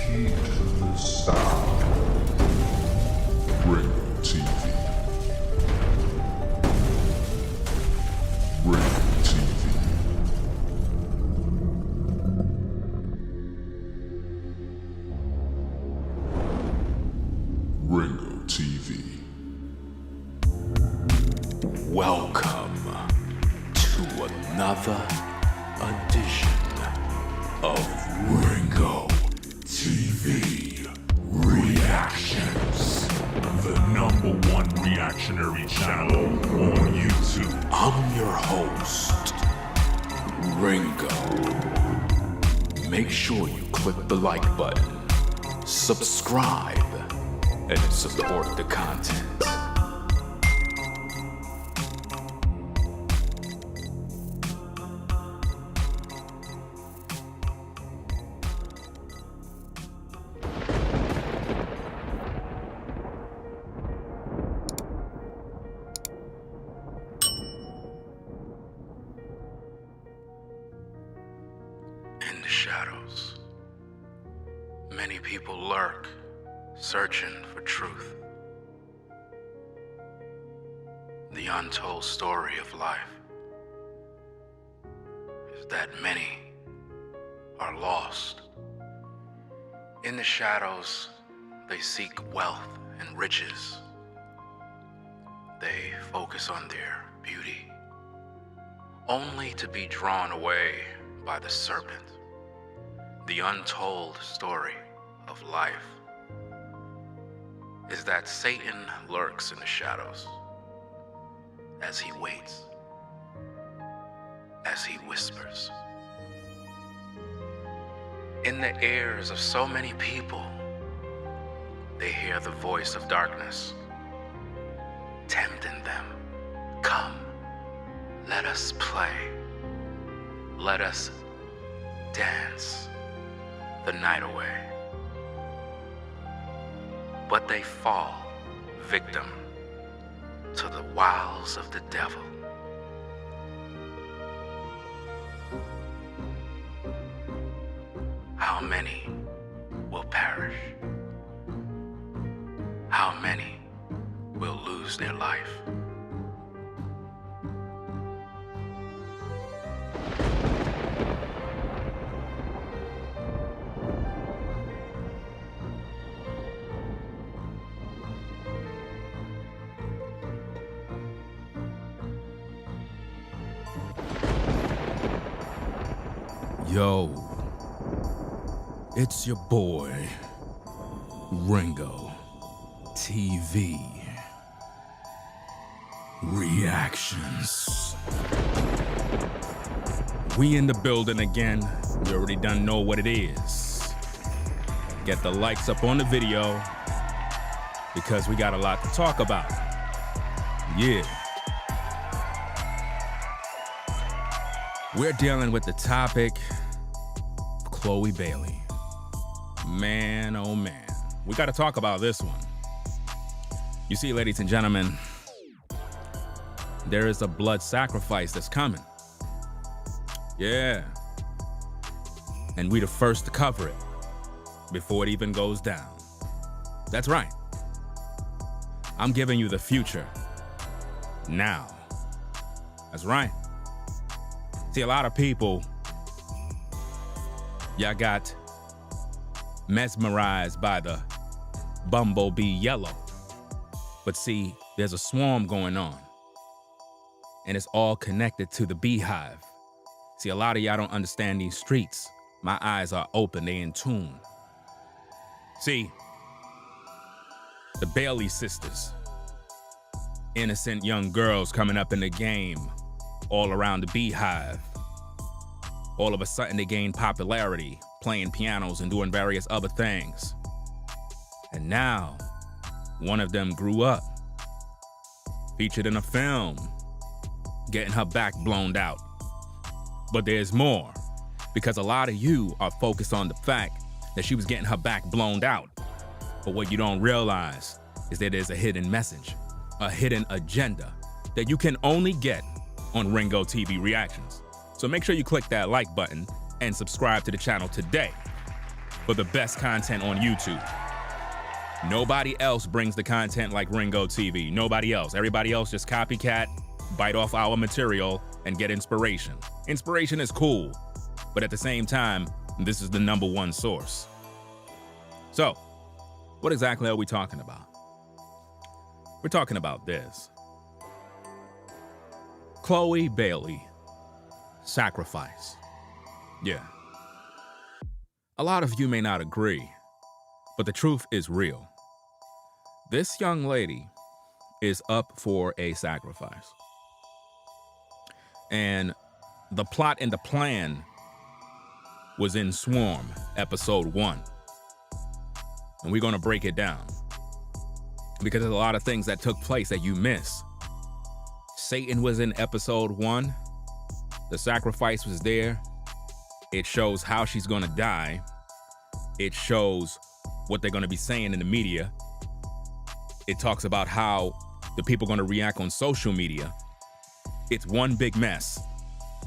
Hear the sound. Ringo TV. Ringo TV. Ringo TV. Welcome to another edition of Ringo TV Reactions, the #1 reactionary channel on YouTube. I'm your host, Ringo. Make sure you click the like button, subscribe, and support the content. In the shadows, many people lurk, searching for truth. The untold story of life is that many are lost. In the shadows, they seek wealth and riches. They focus on their beauty, only to be drawn away by the serpent. The untold story of life is that Satan lurks in the shadows as he waits, as he whispers. In the ears of so many people, they hear the voice of darkness, tempting them. Come, let us play. Let us dance the night away. But they fall victim to the wiles of the devil. How many will perish? How many will lose their life? Yo, it's your boy, Ringo TV Reactions. We in the building again. You already done know what it is. Get the likes up on the video because we got a lot to talk about. Yeah. We're dealing with the topic of Chloe Bailey. Man, oh man. We got to talk about this one. You see, ladies and gentlemen, there is a blood sacrifice that's coming. Yeah. And we the first to cover it before it even goes down. That's right. I'm giving you the future now. That's right. See, a lot of people, y'all got mesmerized by the bumblebee yellow. But see, there's a swarm going on. And it's all connected to the beehive. See, a lot of y'all don't understand these streets. My eyes are open, they in tune. See, the Bailey sisters, innocent young girls coming up in the game, all around the beehive. All of a sudden they gain popularity, playing pianos and doing various other things. And now, one of them grew up, featured in a film, getting her back blown out. But there's more, because a lot of you are focused on the fact that she was getting her back blown out. But what you don't realize is that there's a hidden message, a hidden agenda that you can only get on Ringo TV Reactions. So make sure you click that like button and subscribe to the channel today. for the best content on YouTube. Nobody else brings the content like Ringo TV. Nobody else. Everybody else just copycat, bite off our material, and get inspiration. Inspiration is cool, but at the same time, this is the #1 source. So, what exactly are we talking about? We're talking about this. Chloe Bailey, sacrifice. Yeah. A lot of you may not agree, but the truth is real. This young lady is up for a sacrifice. And the plot and the plan was in Swarm, episode 1. And we're gonna break it down because there's a lot of things that took place that you miss. Satan was in episode 1. The sacrifice was there. It shows how she's gonna die. It shows what they're gonna be saying in the media. It talks about how the people are gonna react on social media. It's one big mess,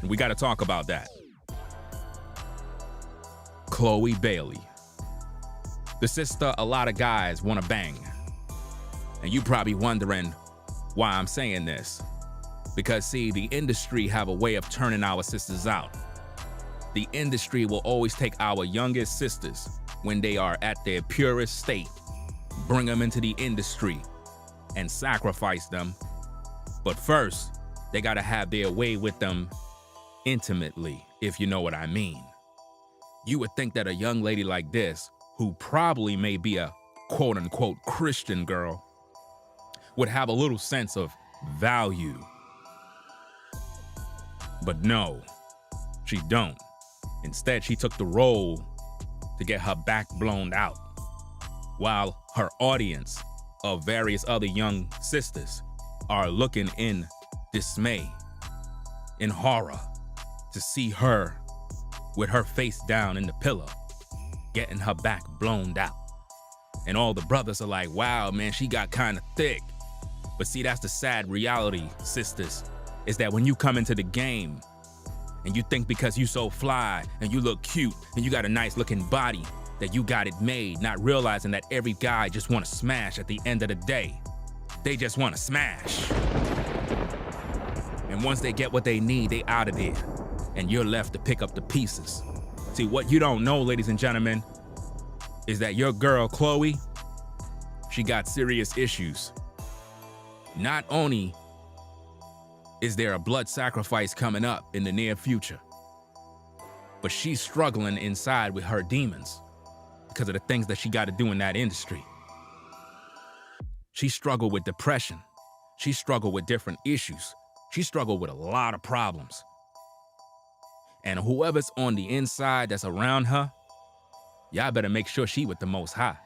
and we gotta talk about that. Chloe Bailey, the sister a lot of guys wanna bang. And you probably wondering why I'm saying this. Because see, the industry have a way of turning our sisters out. The industry will always take our youngest sisters when they are at their purest state, bring them into the industry and sacrifice them. But first, they gotta have their way with them intimately, if you know what I mean. You would think that a young lady like this, who probably may be a quote unquote Christian girl, would have a little sense of value. But no, she don't. Instead, she took the role to get her back blown out, while her audience of various other young sisters are looking in dismay, in horror, to see her with her face down in the pillow, getting her back blown out. And all the brothers are like, wow, man, she got kind of thick. But see, that's the sad reality, sisters, is that when you come into the game and you think because you so fly and you look cute and you got a nice looking body that you got it made, not realizing that every guy just want to smash at the end of the day. They just want to smash. And once they get what they need, they out of there. And you're left to pick up the pieces. See, what you don't know, ladies and gentlemen, is that your girl, Chloe, she got serious issues. Not only is there a blood sacrifice coming up in the near future, but she's struggling inside with her demons because of the things that she got to do in that industry. She struggled with depression. She struggled with different issues. She struggled with a lot of problems. And whoever's on the inside that's around her, y'all better make sure she with the Most High.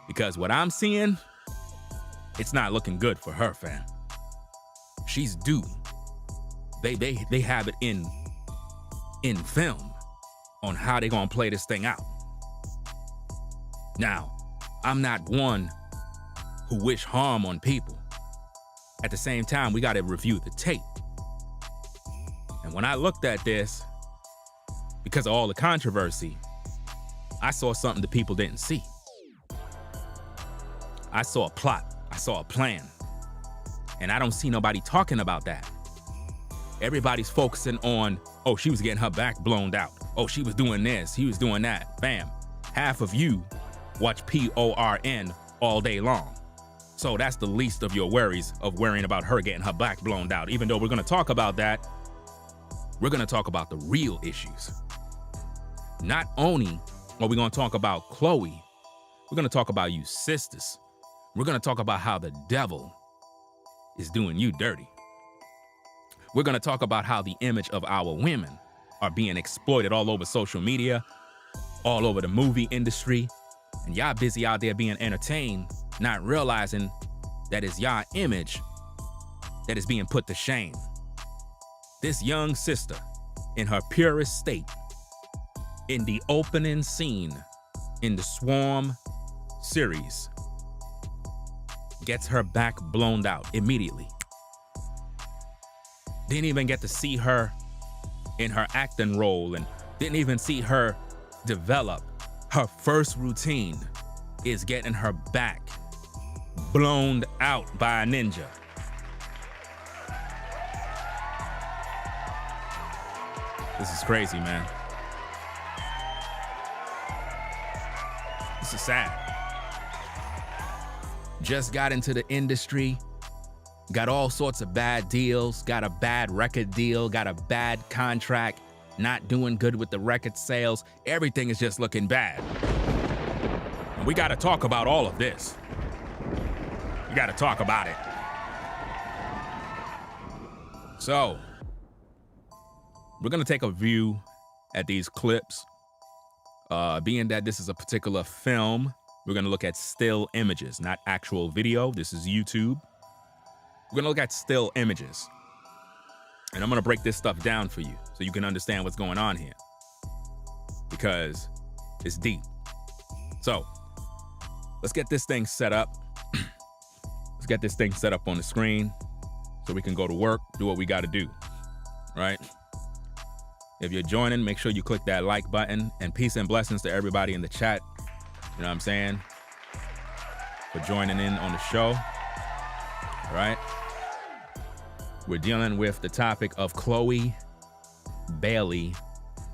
Because what I'm seeing, it's not looking good for her, fam. She's due. They have it in film on how they gonna play this thing out. Now, I'm not one who wish harm on people. At the same time, we gotta review the tape. And when I looked at this, because of all the controversy, I saw something the people didn't see. I saw a plot, I saw a plan, and I don't see nobody talking about that. Everybody's focusing on, oh, she was getting her back blown out. Oh, she was doing this, he was doing that. Bam. Half of you watch PORN all day long. So that's the least of your worries of worrying about her getting her back blown out. Even though we're gonna talk about that, we're gonna talk about the real issues. Not only are we gonna talk about Chloe, we're gonna talk about you sisters. We're gonna talk about how the devil is doing you dirty. We're gonna talk about how the image of our women are being exploited all over social media, all over the movie industry, and y'all busy out there being entertained, not realizing that it's y'all image that is being put to shame. This young sister, in her purest state, in the opening scene in the Swarm series, gets her back blown out immediately. Didn't even get to see her in her acting role, and didn't even see her develop her first routine is getting her back blown out by a ninja. This is crazy, man. This is sad. Just got into the industry, got all sorts of bad deals, got a bad record deal, got a bad contract, not doing good with the record sales. Everything is just looking bad. And we gotta talk about all of this. We gotta talk about it. So, we're gonna take a view at these clips. Being that this is a particular film, we're gonna look at still images, not actual video. This is YouTube. We're gonna look at still images. And I'm gonna break this stuff down for you so you can understand what's going on here. Because it's deep. So, let's get this thing set up. Let's get this thing set up on the screen so we can go to work, do what we gotta do, right? If you're joining, make sure you click that like button, and peace and blessings to everybody in the chat. You know what I'm saying? For joining in on the show. All right. We're dealing with the topic of Chloe Bailey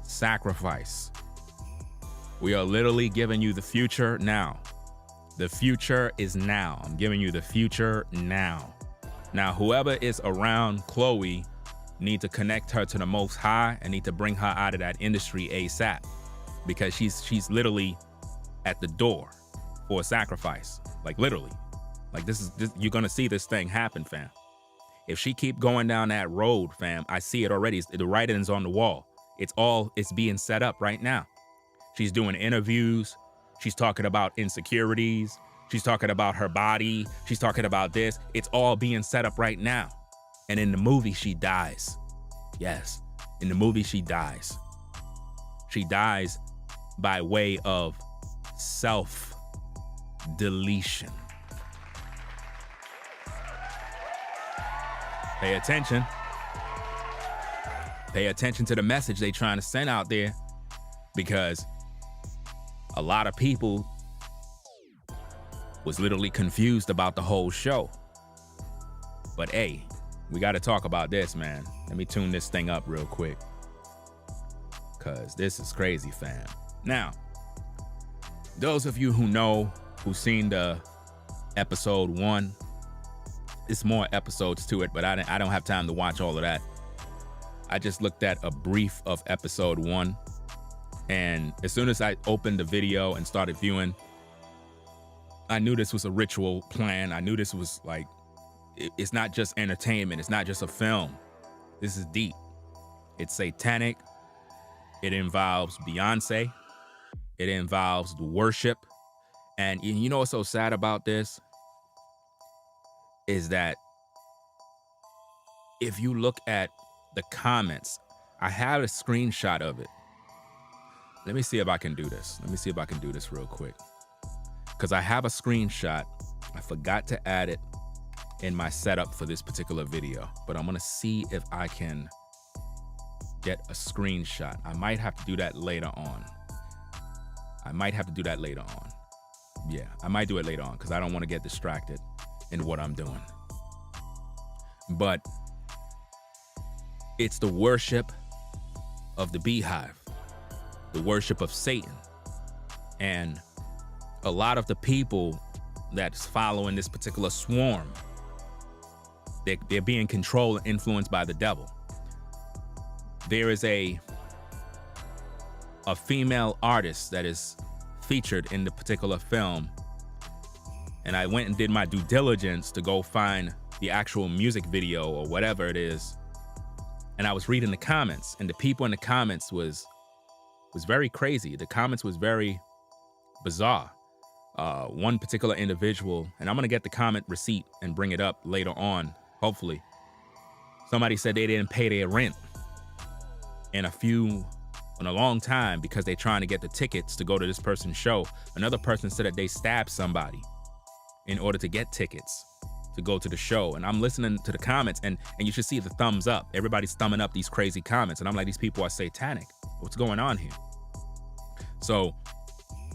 sacrifice. We are literally giving you the future now. The future is now. I'm giving you the future now. Now, whoever is around Chloe need to connect her to the Most High and need to bring her out of that industry ASAP, because she's literally at the door for a sacrifice. Like literally, like this you're gonna see this thing happen, fam. If she keep going down that road, fam, I see it already. The writing's on the wall. It's being set up right now. She's doing interviews. She's talking about insecurities. She's talking about her body. She's talking about this. It's all being set up right now. And in the movie, she dies. Yes, in the movie, she dies. She dies by way of self-deletion. Pay attention. Pay attention to the message they're trying to send out there, because a lot of people was literally confused about the whole show. But hey, we got to talk about this, man. Let me tune this thing up real quick, because this is crazy, fam. Now, those of you who know, who've seen the episode 1, it's more episodes to it, but I don't have time to watch all of that. I just looked at a brief of episode 1, and as soon as I opened the video and started viewing, I knew this was a ritual plan. I knew this was like, it's not just entertainment. It's not just a film. This is deep. It's satanic. It involves Beyonce. It involves the worship. And you know what's so sad about this? Is that if you look at the comments, I have a screenshot of it. Let me see if I can do this. Let me see if I can do this real quick, because I have a screenshot. I forgot to add it in my setup for this particular video, but I'm gonna see if I can get a screenshot. I might have to do that later on. Yeah, I might do it later on, because I don't want to get distracted in what I'm doing. But it's the worship of the beehive, the worship of Satan. And a lot of the people that's following this particular swarm, they're being controlled and influenced by the devil. There is a female artist that is featured in the particular film, and I went and did my due diligence to go find the actual music video or whatever it is, and I was reading the comments, and the people in the comments was very crazy. The comments was very bizarre. One particular individual, and I'm gonna get the comment receipt and bring it up later on, hopefully. Somebody said they didn't pay their rent in a long time because they're trying to get the tickets to go to this person's show. Another person said that they stabbed somebody in order to get tickets to go to the show. And I'm listening to the comments, and you should see the thumbs up. Everybody's thumbing up these crazy comments, and I'm like, these people are satanic. What's going on here? So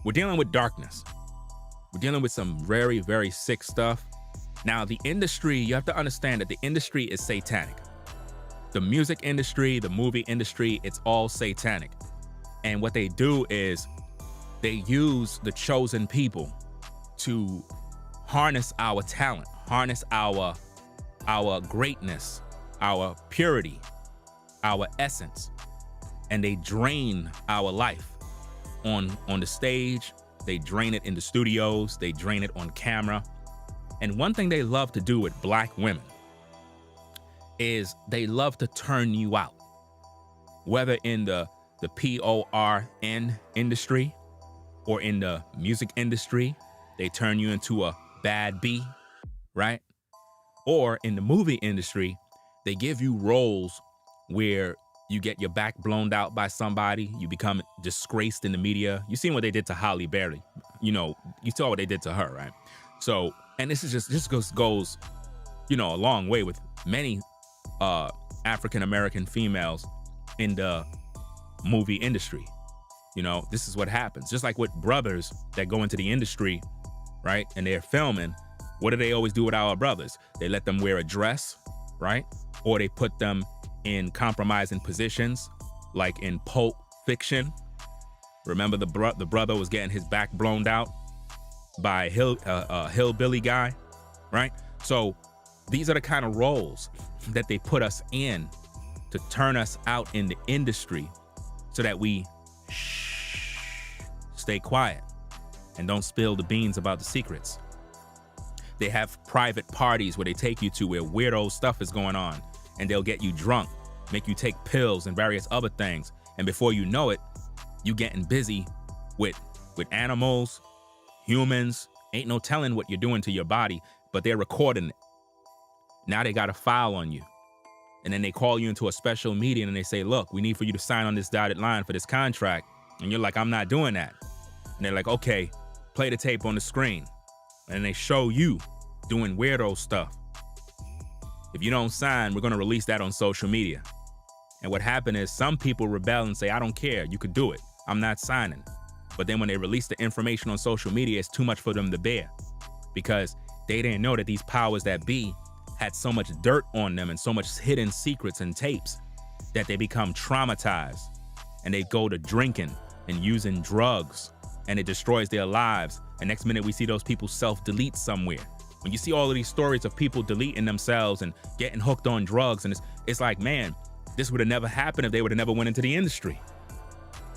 we're dealing with darkness. We're dealing with some very, very sick stuff. Now, the industry, you have to understand that the industry is satanic. The music industry, the movie industry, it's all satanic. And what they do is they use the chosen people to harness our talent, harness our greatness, our purity, our essence, and they drain our life on the stage. They drain it in the studios. They drain it on camera. And one thing they love to do with black women is they love to turn you out, whether in the PORN industry or in the music industry. They turn you into a bad B, right? Or in the movie industry, they give you roles where you get your back blown out by somebody, you become disgraced in the media. You seen what they did to Halle Berry. You know, you saw what they did to her, right? So, and this goes, you know, a long way with many African-American females in the movie industry. You know, this is what happens. Just like with brothers that go into the industry, right? And they're filming, what do they always do with our brothers? They let them wear a dress, right? Or they put them in compromising positions, like in Pulp Fiction. Remember the brother was getting his back blown out by a hillbilly guy, right? So these are the kind of roles that they put us in to turn us out in the industry so that we stay quiet and don't spill the beans about the secrets. They have private parties where they take you to where weirdo stuff is going on, and they'll get you drunk, make you take pills and various other things. And before you know it, you getting busy with animals, humans. Ain't no telling what you're doing to your body, but they're recording it. Now they got a file on you. And then they call you into a special meeting and they say, look, we need for you to sign on this dotted line for this contract. And you're like, I'm not doing that. And they're like, okay, play the tape on the screen. And they show you doing weirdo stuff. If you don't sign, we're going to release that on social media. And what happened is some people rebel and say, I don't care. You could do it. I'm not signing. But then when they release the information on social media, it's too much for them to bear, because they didn't know that these powers that be had so much dirt on them and so much hidden secrets and tapes that they become traumatized and they go to drinking and using drugs, and it destroys their lives. And next minute we see those people self-delete somewhere. When you see all of these stories of people deleting themselves and getting hooked on drugs, and it's like, man, this would have never happened if they would have never went into the industry.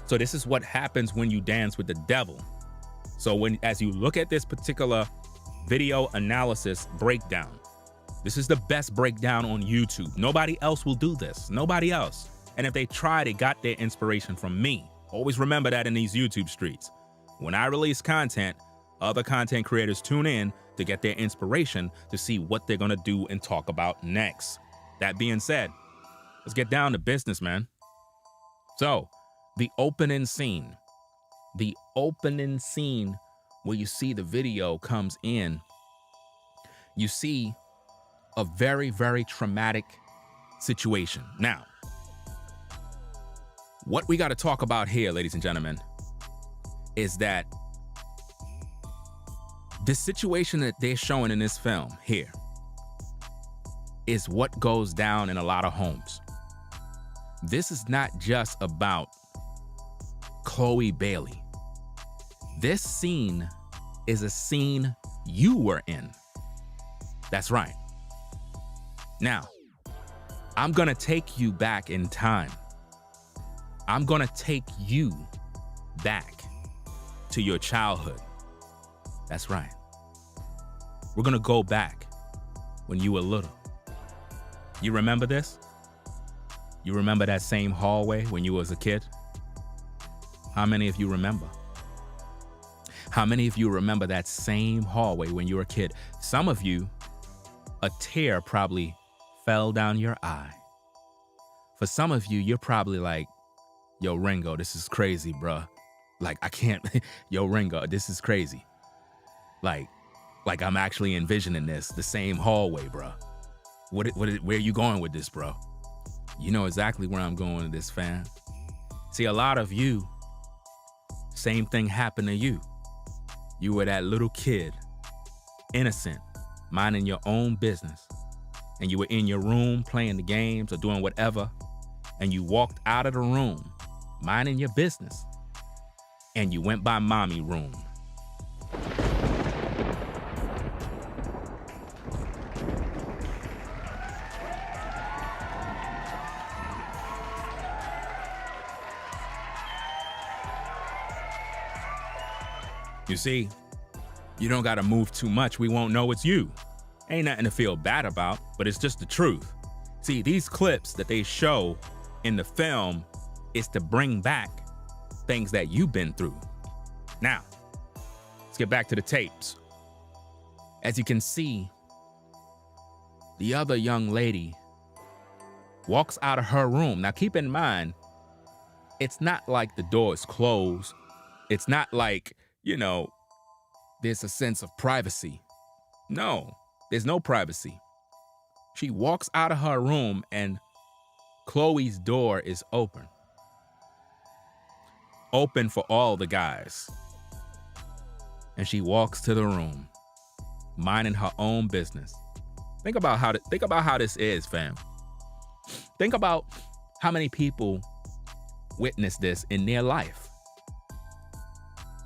So this is what happens when you dance with the devil. So as you look at this particular video analysis breakdown, this is the best breakdown on YouTube. Nobody else will do this. Nobody else. And if they try, they got their inspiration from me. Always remember that in these YouTube streets. When I release content, other content creators tune in to get their inspiration to see what they're gonna do and talk about next. That being said, let's get down to business, man. So, the opening scene where you see the video comes in, you see a very, very traumatic situation. Now, what we got to talk about here, ladies and gentlemen, is that the situation that they're showing in this film here is what goes down in a lot of homes. This is not just about Chloe Bailey. This scene is a scene you were in. That's right. Now, I'm gonna take you back in time. I'm gonna take you back to your childhood. That's right. We're gonna go back when you were little. You remember this? You remember that same hallway when you was a kid? How many of you remember? How many of you remember that same hallway when you were a kid? Some of you, a tear probably fell down your eye. For some of you, you're probably like, yo, Ringo, this is crazy, bruh. Like, I can't, yo, Ringo, this is crazy. Like I'm actually envisioning this, the same hallway, bruh. Where are you going with this, bro? You know exactly where I'm going with this, fam. See, a lot of you Same thing happened to you. You were that little kid, innocent, minding your own business. And you were in your room playing the games or doing whatever. And you walked out of the room, minding your business. And you went by mommy room. You see, you don't gotta move too much. We won't know it's you. Ain't nothing to feel bad about, but it's just the truth. See, these clips that they show in the film is to bring back things that you've been through. Now, let's get back to the tapes. As you can see, the other young lady walks out of her room. Now, keep in mind, it's not like the door is closed. It's not like, there's a sense of privacy. No, there's no privacy. She walks out of her room and Chloe's door is open. Open for all the guys. And she walks to the room, minding her own business. Think about how this is, fam. Think about how many people witness this in their life.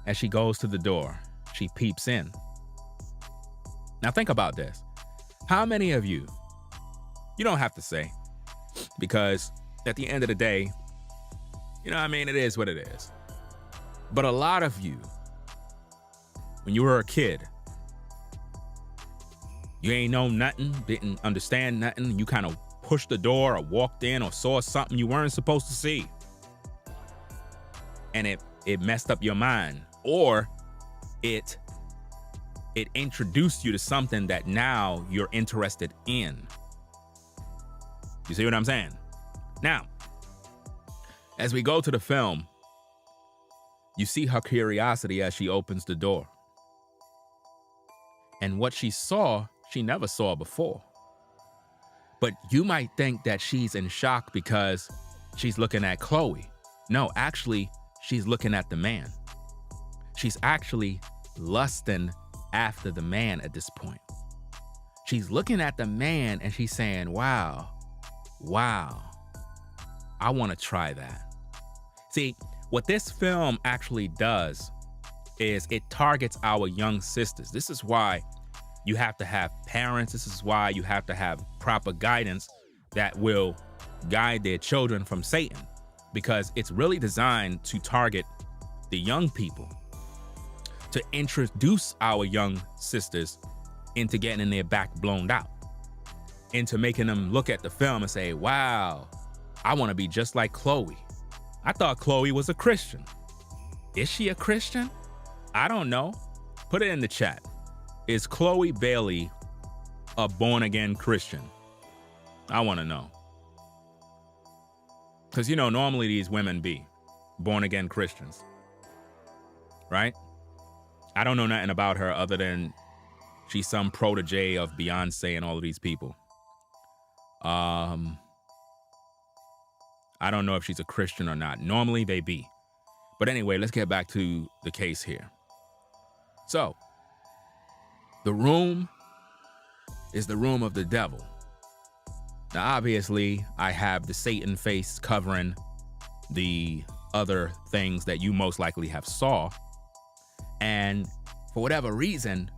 As she goes to the door, she peeps in. Now think about this. How many of you don't have to say, because at the end of the day, it is what it is. But a lot of you, when you were a kid, you ain't know nothing, didn't understand nothing, you kind of pushed the door or walked in or saw something you weren't supposed to see. And it messed up your mind, or it introduced you to something that now you're interested in. You see what I'm saying? Now, as we go to the film, you see her curiosity as she opens the door. And what she saw, she never saw before. But you might think that she's in shock because she's looking at Chloe. No, actually, she's looking at the man. She's actually lusting after the man at this point. She's looking at the man and she's saying, wow, I want to try that. See, what this film actually does is it targets our young sisters. This is why you have to have parents. This is why you have to have proper guidance that will guide their children from Satan, because it's really designed to target the young people, to introduce our young sisters into getting their back blown out, into making them look at the film and say, wow, I want to be just like Chloe. I thought Chloe was a Christian. Is she a Christian? I don't know. Put it in the chat. Is Chloe Bailey a born-again Christian? I want to know. Because, normally these women be born-again Christians, right? I don't know nothing about her other than she's some protege of Beyonce and all of these people. I don't know if she's a Christian or not. Normally they be. But anyway, let's get back to the case here. So, the room is the room of the devil. Now, obviously, I have the Satan face covering the other things that you most likely have saw. And for whatever reason,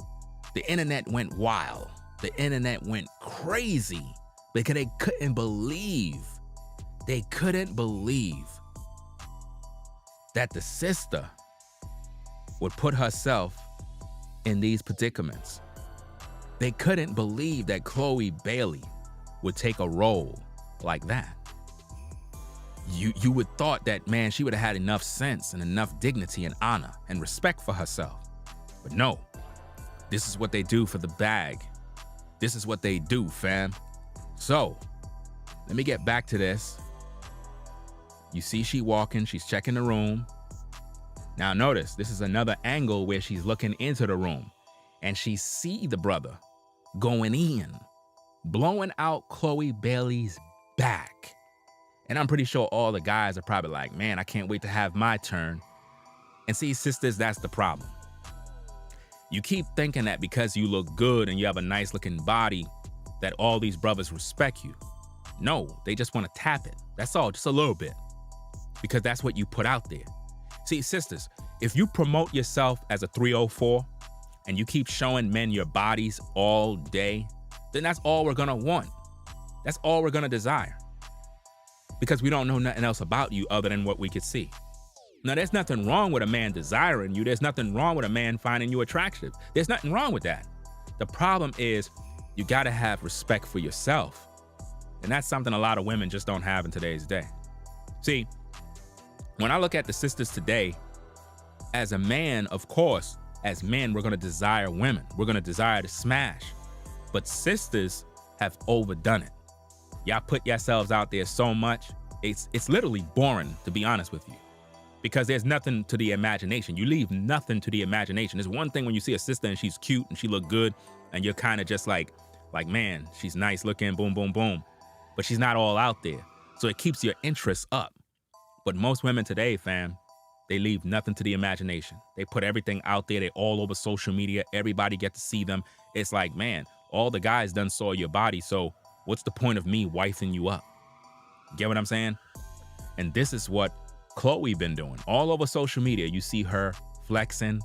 the internet went wild. The internet went crazy because they couldn't believe that the sister would put herself in these predicaments. They couldn't believe that Chloe Bailey would take a role like that. You would thought that, man, she would have had enough sense and enough dignity and honor and respect for herself. But no, this is what they do for the bag. This is what they do, fam. So, let me get back to this. You see she walking, she's checking the room. Now notice, this is another angle where she's looking into the room and she see the brother going in, blowing out Chloe Bailey's back. And I'm pretty sure all the guys are probably like, man, I can't wait to have my turn. And see, sisters, that's the problem. You keep thinking that because you look good and you have a nice looking body, that all these brothers respect you. No, they just want to tap it. That's all, just a little bit. Because that's what you put out there. See, sisters, if you promote yourself as a 304 and you keep showing men your bodies all day, then that's all we're gonna want. That's all we're gonna desire. Because we don't know nothing else about you other than what we could see. Now, there's nothing wrong with a man desiring you. There's nothing wrong with a man finding you attractive. There's nothing wrong with that. The problem is you gotta have respect for yourself. And that's something a lot of women just don't have in today's day. See, when I look at the sisters today, as a man, of course, as men, we're gonna desire women. We're gonna desire to smash. But sisters have overdone it. Y'all put yourselves out there so much, it's literally boring, to be honest with you. Because there's nothing to the imagination. You leave nothing to the imagination. There's one thing when you see a sister and she's cute and she look good and you're kind of just like, man, she's nice looking, boom, boom, boom. But she's not all out there. So it keeps your interest up. But most women today, fam, they leave nothing to the imagination. They put everything out there. They're all over social media. Everybody get to see them. It's like, man, all the guys done saw your body. So what's the point of me wifing you up? Get what I'm saying? And this is what Chloe been doing. All over social media, you see her flexing,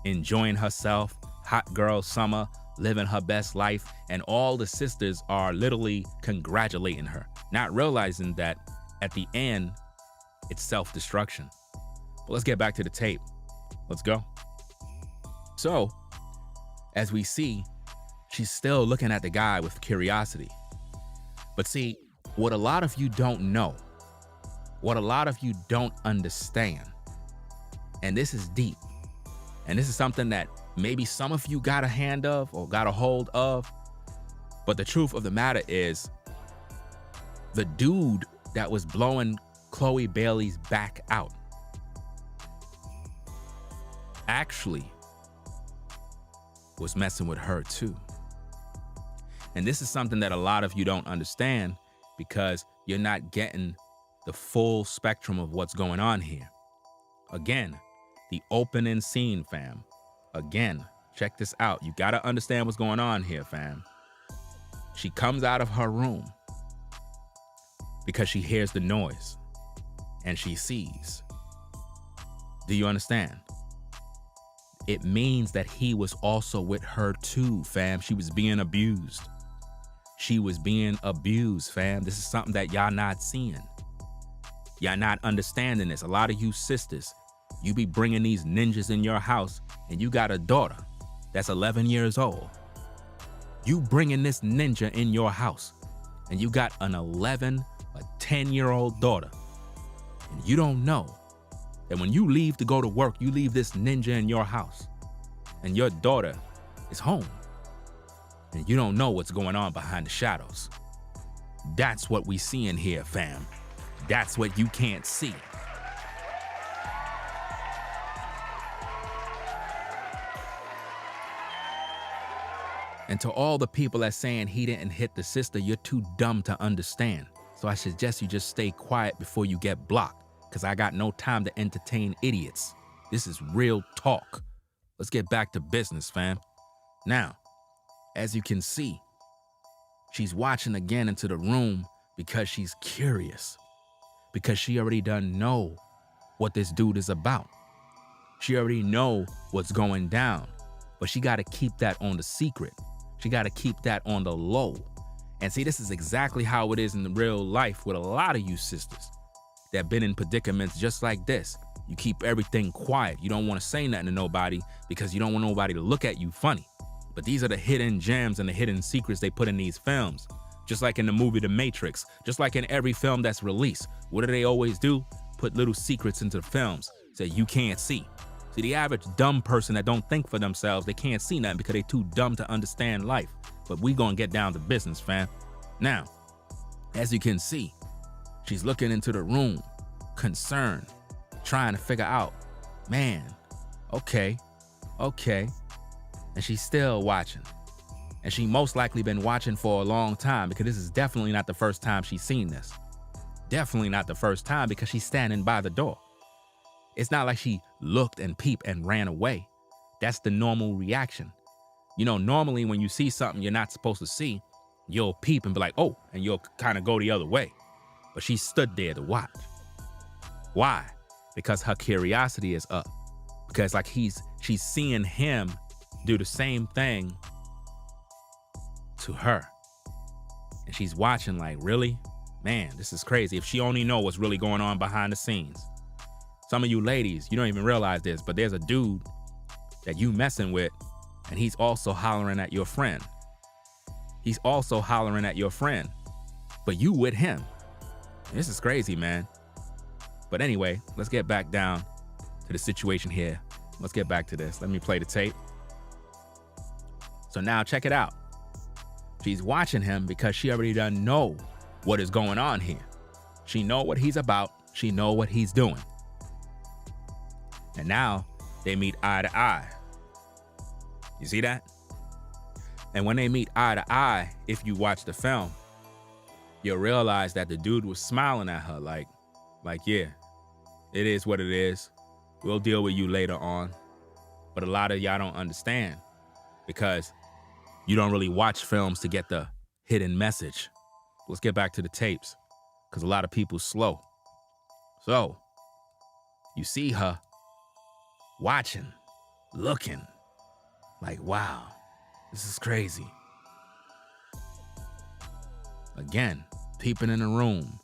enjoying herself, hot girl summer, living her best life, and all the sisters are literally congratulating her, not realizing that at the end, it's self-destruction. But let's get back to the tape. Let's go. So, as we see, she's still looking at the guy with curiosity. But see, what a lot of you don't know, what a lot of you don't understand, and this is deep, and this is something that maybe some of you got a hand of or got a hold of, but the truth of the matter is, the dude that was blowing Chloe Bailey's back out actually was messing with her too. And this is something that a lot of you don't understand because you're not getting the full spectrum of what's going on here. Again, the opening scene, fam. Again, check this out. You gotta understand what's going on here, fam. She comes out of her room because she hears the noise and she sees. Do you understand? It means that he was also with her too, fam. She was being abused. She was being abused, fam. This is something that y'all not seeing. Y'all not understanding this. A lot of you sisters, you be bringing these ninjas in your house and you got a daughter that's 11 years old. You bringing this ninja in your house and you got an 11, a 10-year-old daughter. And you don't know that when you leave to go to work, you leave this ninja in your house and your daughter is home. And you don't know what's going on behind the shadows. That's what we see in here, fam. That's what you can't see. And to all the people that's saying he didn't hit the sister, you're too dumb to understand. So I suggest you just stay quiet before you get blocked, because I got no time to entertain idiots. This is real talk. Let's get back to business, fam. Now, as you can see, she's watching again into the room because she's curious. Because she already done know what this dude is about. She already know what's going down, but she got to keep that on the secret. She got to keep that on the low. And see, this is exactly how it is in the real life with a lot of you sisters that been in predicaments just like this. You keep everything quiet. You don't want to say nothing to nobody because you don't want nobody to look at you funny. But these are the hidden gems and the hidden secrets they put in these films. Just like in the movie The Matrix, just like in every film that's released. What do they always do? Put little secrets into the films that you can't see. See, the average dumb person that don't think for themselves, they can't see nothing because they too dumb to understand life. But we gonna get down to business, fam. Now, as you can see, she's looking into the room, concerned, trying to figure out, man, okay. And she's still watching. And she most likely been watching for a long time because this is definitely not the first time she's seen this. Definitely not the first time because she's standing by the door. It's not like she looked and peeped and ran away. That's the normal reaction. You know, normally when you see something you're not supposed to see, you'll peep and be like, oh, and you'll kind of go the other way. But she stood there to watch. Why? Because her curiosity is up. Because like she's seeing him do the same thing to her. And she's watching like, really? Man, this is crazy. If she only know what's really going on behind the scenes. Some of you ladies, you don't even realize this, but there's a dude that you messing with, and he's also hollering at your friend. He's also hollering at your friend, but you with him. This is crazy, man. But anyway, let's get back down to the situation here. Let's get back to this. Let me play the tape. So now check it out. She's watching him because she already doesn't know what is going on here. She know what he's about. She know what he's doing. And now they meet eye to eye. You see that? And when they meet eye to eye, if you watch the film, you'll realize that the dude was smiling at her like, yeah, it is what it is. We'll deal with you later on. But a lot of y'all don't understand because you don't really watch films to get the hidden message. Let's get back to the tapes because a lot of people slow. So you see her watching, looking like, wow, this is crazy. Again, peeping in the room,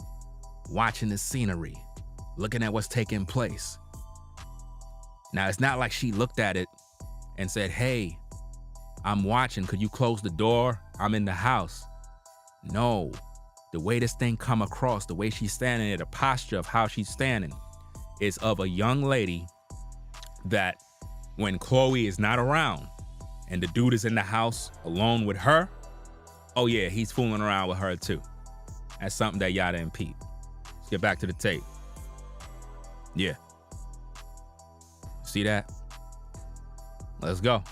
watching the scenery, looking at what's taking place. Now, it's not like she looked at it and said, hey, I'm watching. Could you close the door? I'm in the house. No, the way this thing come across, the way she's standing there, the posture of how she's standing is of a young lady that when Chloe is not around and the dude is in the house alone with her, oh yeah, he's fooling around with her too. That's something that y'all didn't peep. Let's get back to the tape. Yeah. See that? Let's go.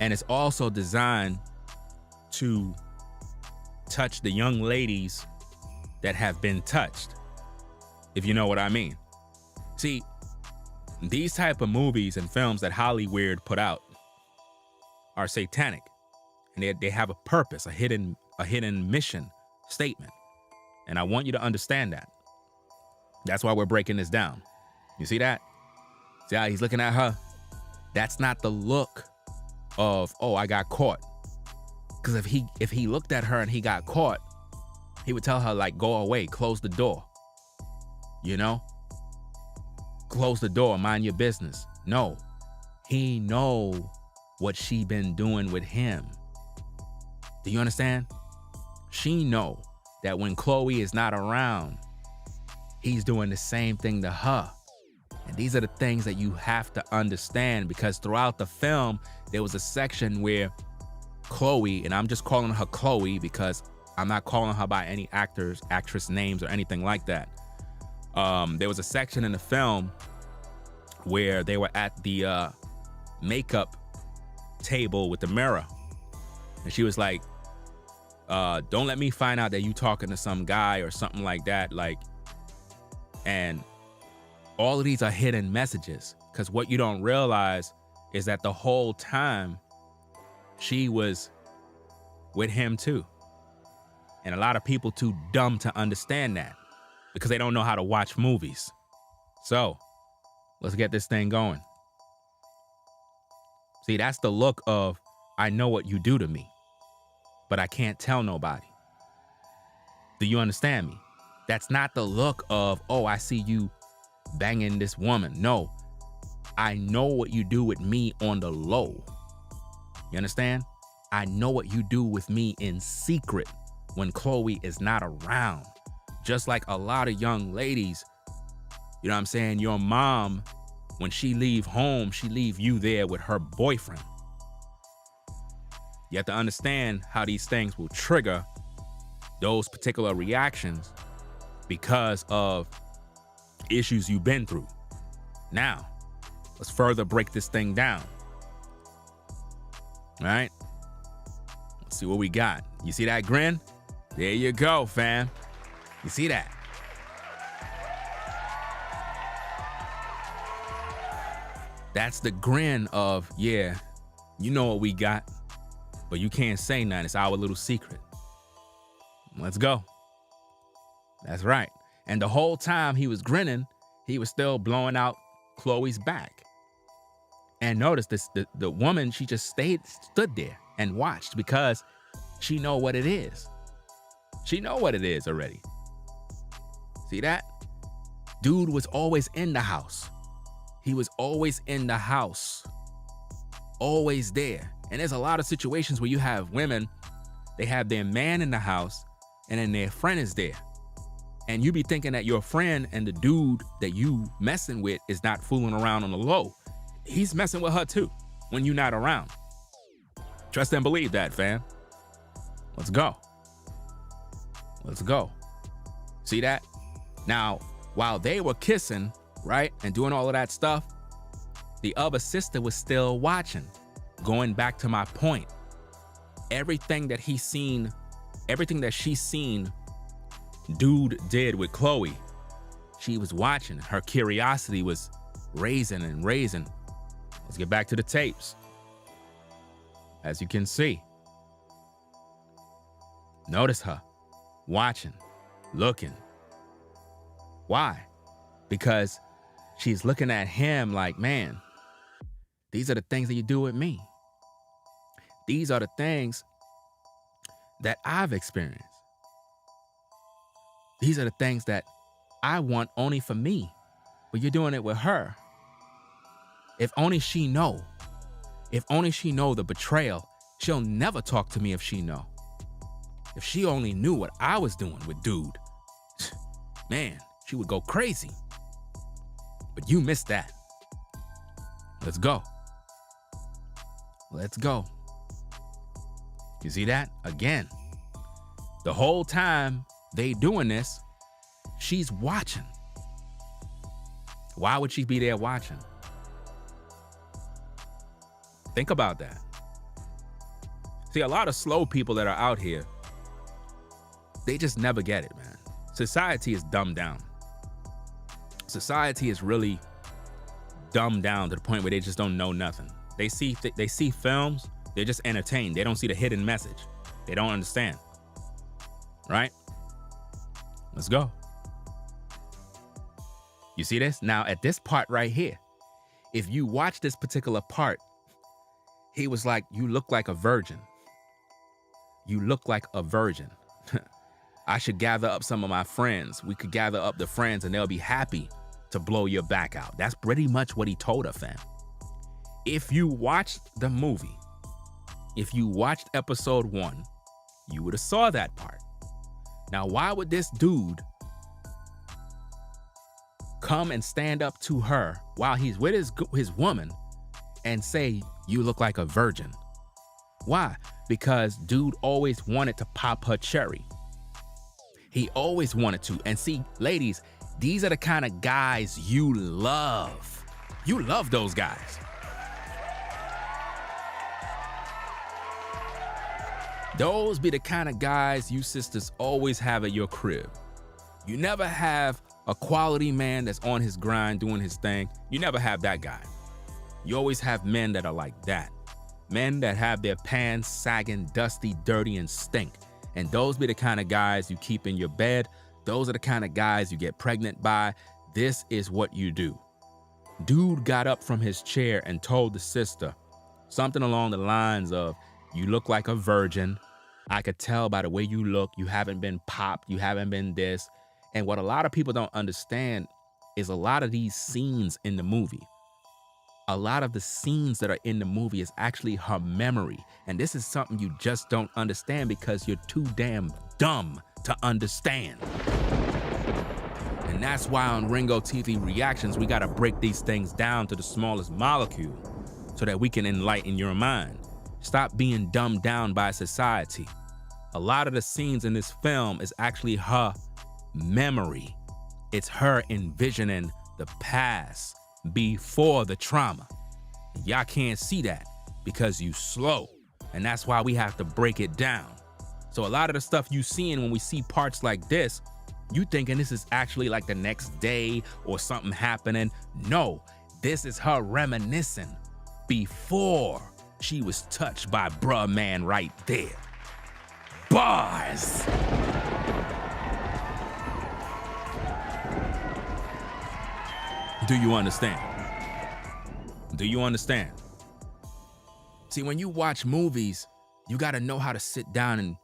And it's also designed to touch the young ladies that have been touched, if you know what I mean. See, these type of movies and films that Hollywood put out are satanic, and they have a purpose, a hidden mission statement. And I want you to understand that. That's why we're breaking this down. You see that? See how he's looking at her? That's not the look of, oh, I got caught. Because if he looked at her and he got caught, he would tell her, like, go away, close the door. You know? Close the door, mind your business. No, he know what she been doing with him. Do you understand? She know that when Chloe is not around, he's doing the same thing to her. And these are the things that you have to understand, because throughout the film, there was a section where Chloe, and I'm just calling her Chloe because I'm not calling her by any actress names or anything like that. There was a section in the film where they were at the makeup table with the mirror. And she was like, don't let me find out that you talking to some guy or something like that. Like, and all of these are hidden messages, because what you don't realize is that the whole time she was with him too. And a lot of people too dumb to understand that because they don't know how to watch movies. So let's get this thing going. See, that's the look of, I know what you do to me, but I can't tell nobody. Do you understand me? That's not the look of, oh, I see you banging this woman. No, I know what you do with me on the low. You understand? I know what you do with me in secret when Chloe is not around. Just like a lot of young ladies, you know what I'm saying? Your mom, when she leave home, she leave you there with her boyfriend. You have to understand how these things will trigger those particular reactions because of issues you've been through. Now, let's further break this thing down. All right? Let's see what we got. You see that grin? There you go, fam. You see that? That's the grin of, yeah, you know what we got, but you can't say nothing. It's our little secret. Let's go. That's right. And the whole time he was grinning, he was still blowing out Chloe's back. And notice this, the woman, she just stood there and watched because she know what it is. She know what it is already. See that? Dude was always in the house. He was always in the house. Always there. And there's a lot of situations where you have women, they have their man in the house and then their friend is there. And you be thinking that your friend and the dude that you messing with is not fooling around on the low. He's messing with her too when you're not around. Trust and believe that, fam. Let's go. Let's go. See that? Now, while they were kissing, right, and doing all of that stuff, the other sister was still watching. Going back to my point, everything that she's seen, dude did with Chloe, she was watching. Her curiosity was raising and raising. Let's get back to the tapes. As you can see, notice her watching, looking. Why? Because she's looking at him like, man, these are the things that you do with me. These are the things that I've experienced. These are the things that I want only for me, but you're doing it with her. If only she know. If only she know the betrayal, she'll never talk to me if she know. If she only knew what I was doing with dude, man, she would go crazy. But you missed that. Let's go. Let's go. You see that? Again, the whole time they doing this, she's watching. Why would she be there watching? Think about that. See, a lot of slow people that are out here, they just never get it, man. Society is dumbed down. Society is really dumbed down to the point where they just don't know nothing. They see films, they're just entertained. They don't see the hidden message. They don't understand. Right? Let's go. You see this? Now, at this part right here, if you watch this particular part, he was like, you look like a virgin. You look like a virgin. I should gather up some of my friends. We could gather up the friends and they'll be happy to blow your back out. That's pretty much what he told her, fam. If you watched the movie, if you watched episode 1, you would have saw that part. Now, why would this dude come and stand up to her while he's with his woman and say, you look like a virgin? Why? Because dude always wanted to pop her cherry. He always wanted to. And see, ladies, these are the kind of guys you love. You love those guys. Those be the kind of guys you sisters always have at your crib. You never have a quality man that's on his grind doing his thing. You never have that guy. You always have men that are like that. Men that have their pants sagging, dusty, dirty, and stink. And those be the kind of guys you keep in your bed. Those are the kind of guys you get pregnant by. This is what you do. Dude got up from his chair and told the sister something along the lines of, you look like a virgin. I could tell by the way you look, you haven't been popped, you haven't been this. And what a lot of people don't understand is a lot of these scenes in the movie, a lot of the scenes that are in the movie is actually her memory. And this is something you just don't understand because you're too damn dumb to understand. And that's why on Ringo TV Reactions, we gotta break these things down to the smallest molecule so that we can enlighten your mind. Stop being dumbed down by society. A lot of the scenes in this film is actually her memory. It's her envisioning the past before the trauma. Y'all can't see that because you slow. And that's why we have to break it down. So a lot of the stuff you seeing when we see parts like this, you thinking this is actually like the next day or something happening. No, This is her reminiscing before she was touched by bruh man right there. Bars. Do you understand? Do you understand? See, when you watch movies, you gotta know how to sit down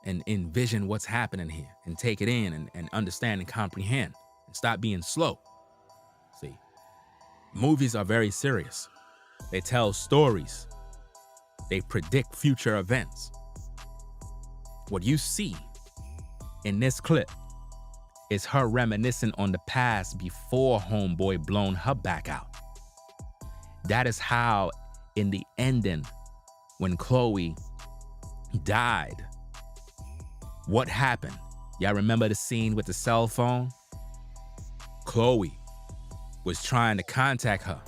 and envision what's happening here and take it in and understand and comprehend and stop being slow. See, movies are very serious. They tell stories. They predict future events. What you see in this clip is her reminiscing on the past before homeboy blown her back out. That is how, in the ending, when Chloe died, what happened? Y'all remember the scene with the cell phone? Chloe was trying to contact her,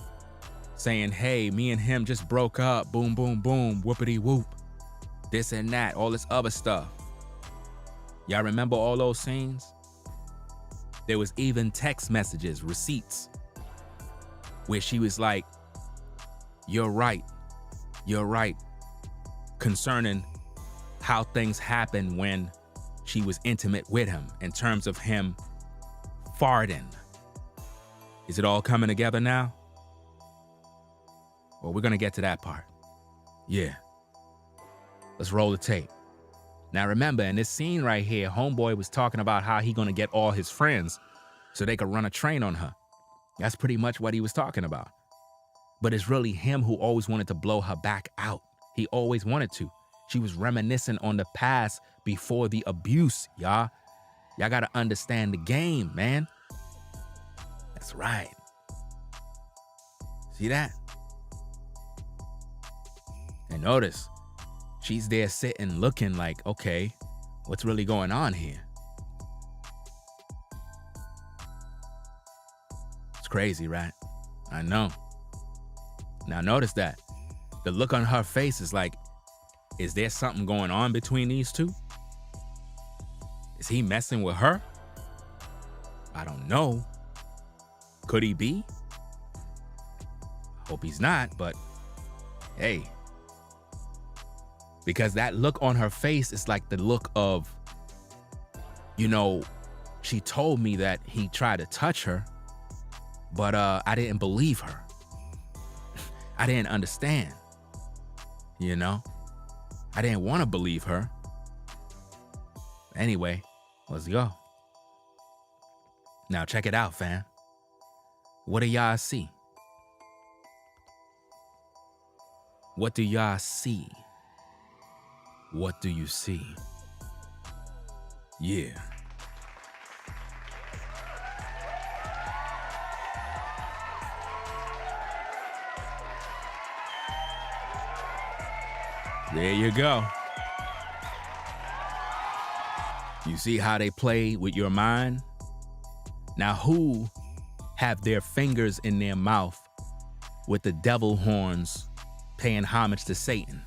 saying, hey, me and him just broke up, boom, boom, boom, whoopity whoop, this and that, all this other stuff. Y'all remember all those scenes? There was even text messages, receipts, where she was like, you're right, concerning how things happened when she was intimate with him in terms of him farting. Is it all coming together now? Well, we're gonna get to that part. Yeah. Let's roll the tape. Now remember, in this scene right here, homeboy was talking about how he gonna get all his friends so they could run a train on her. That's pretty much what he was talking about. But it's really him who always wanted to blow her back out. He always wanted to. She was reminiscing on the past before the abuse, y'all. Y'all gotta understand the game, man. That's right. See that? And notice, she's there sitting looking like, okay, what's really going on here? It's crazy, right? I know. Now notice that. The look on her face is like, is there something going on between these two? Is he messing with her? I don't know. Could he be? Hope he's not, but hey. Because that look on her face is like the look of, you know, she told me that he tried to touch her, but I didn't believe her. I didn't understand, you know? I didn't want to believe her. Anyway, let's go. Now check it out, fam. What do y'all see? What do y'all see? What do you see? Yeah. There you go. You see how they play with your mind? Now, who have their fingers in their mouth with the devil horns paying homage to Satan?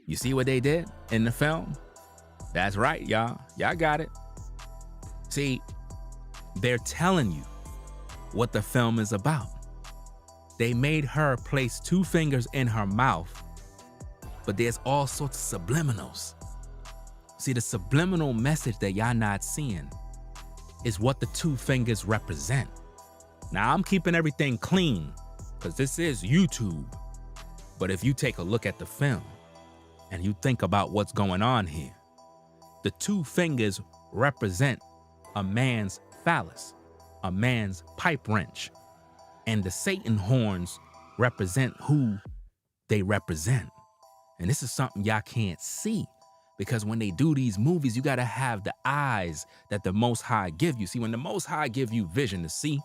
You see what they did in the film? That's right, y'all. Y'all got it. See, they're telling you what the film is about. They made her place two fingers in her mouth, but there's all sorts of subliminals. See, the subliminal message that y'all not seeing is what the two fingers represent. Now, I'm keeping everything clean because this is YouTube. But if you take a look at the film and you think about what's going on here, the two fingers represent a man's phallus, a man's pipe wrench, and the Satan horns represent who they represent. And this is something y'all can't see, because when they do these movies, you gotta have the eyes that the Most High give you. See, when the Most High give you vision to see,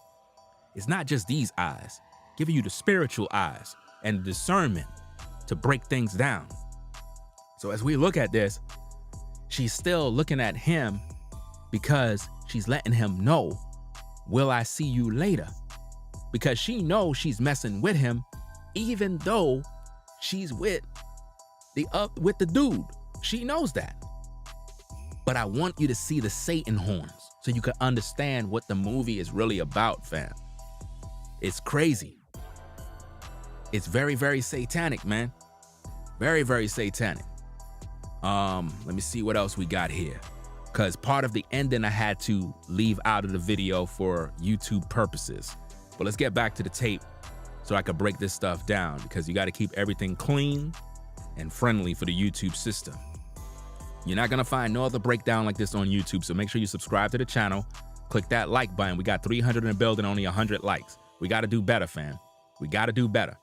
it's not just these eyes, giving you the spiritual eyes and discernment to break things down. So as we look at this, she's still looking at him because she's letting him know, will I see you later? Because she knows she's messing with him, even though she's with the dude. She knows that. But I want you to see the Satan horns so you can understand what the movie is really about, fam. It's crazy. it's very, very satanic, man. Very, very satanic. Let me see what else we got here. Because part of the ending I had to leave out of the video for YouTube purposes. But let's get back to the tape so I could break this stuff down, because you got to keep everything clean and friendly for the YouTube system. You're not going to find no other breakdown like this on YouTube, so make sure you subscribe to the channel. Click that like button. We got 300 in the building, only 100 likes. We got to do better, fam. We got to do better.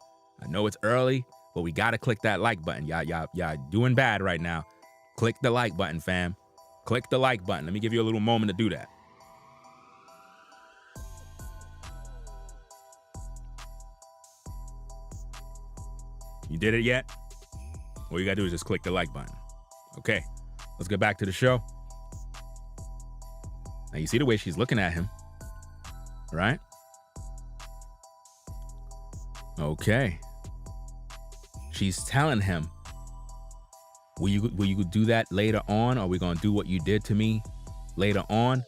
I know it's early, but we got to click that like button. Y'all doing bad right now. Click the like button, fam. Click the like button. Let me give you a little moment to do that. You did it yet? All you gotta do is just click the like button. Okay, let's get back to the show. Now you see the way she's looking at him, right? Okay. She's telling him, will you do that later on? Or are we gonna do what you did to me later on?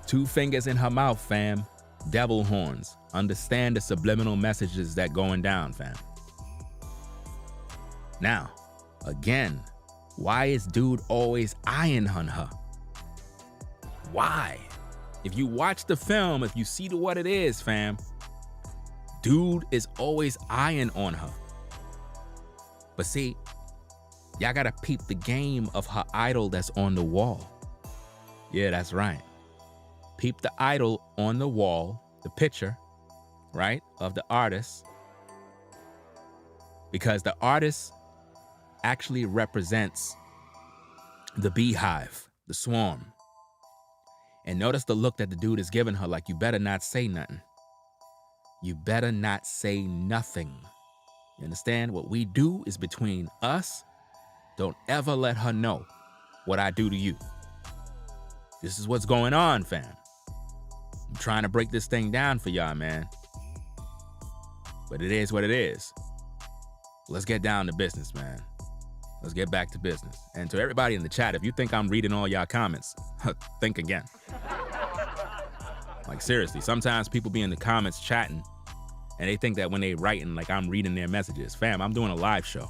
2 fingers in her mouth, fam. Devil horns. Understand the subliminal messages that going down, fam. Now, again, why is dude always eyeing on her? Why? If you watch the film, if you see what it is, fam, dude is always eyeing on her. But see, y'all gotta peep the game of her idol that's on the wall. Yeah, that's right. Peep the idol on the wall, the picture, right, of the artist. Because the artist actually represents the beehive, the swarm. And notice the look that the dude is giving her, like, you better not say nothing. You better not say nothing. You understand? What we do is between us. Don't ever let her know what I do to you. This is what's going on, fam. I'm trying to break this thing down for y'all, man. But it is what it is. Let's get down to business, man. Let's get back to business. And to everybody in the chat, if you think I'm reading all y'all comments, think again. Like, seriously, sometimes people be in the comments chatting and they think that when they writing, like, I'm reading their messages. Fam, I'm doing a live show.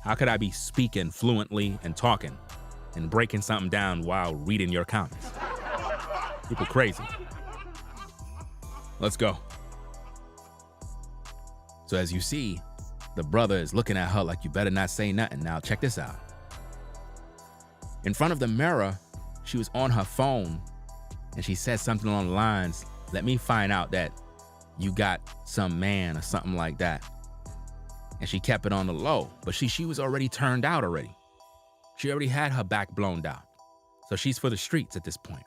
How could I be speaking fluently and talking and breaking something down while reading your comments? People crazy. Let's go. So as you see, the brother is looking at her like, you better not say nothing. Now check this out. In front of the mirror, she was on her phone and she said something along the lines, let me find out that you got some man or something like that. And she kept it on the low, but she was already turned out already. She already had her back blown out. So she's for the streets at this point.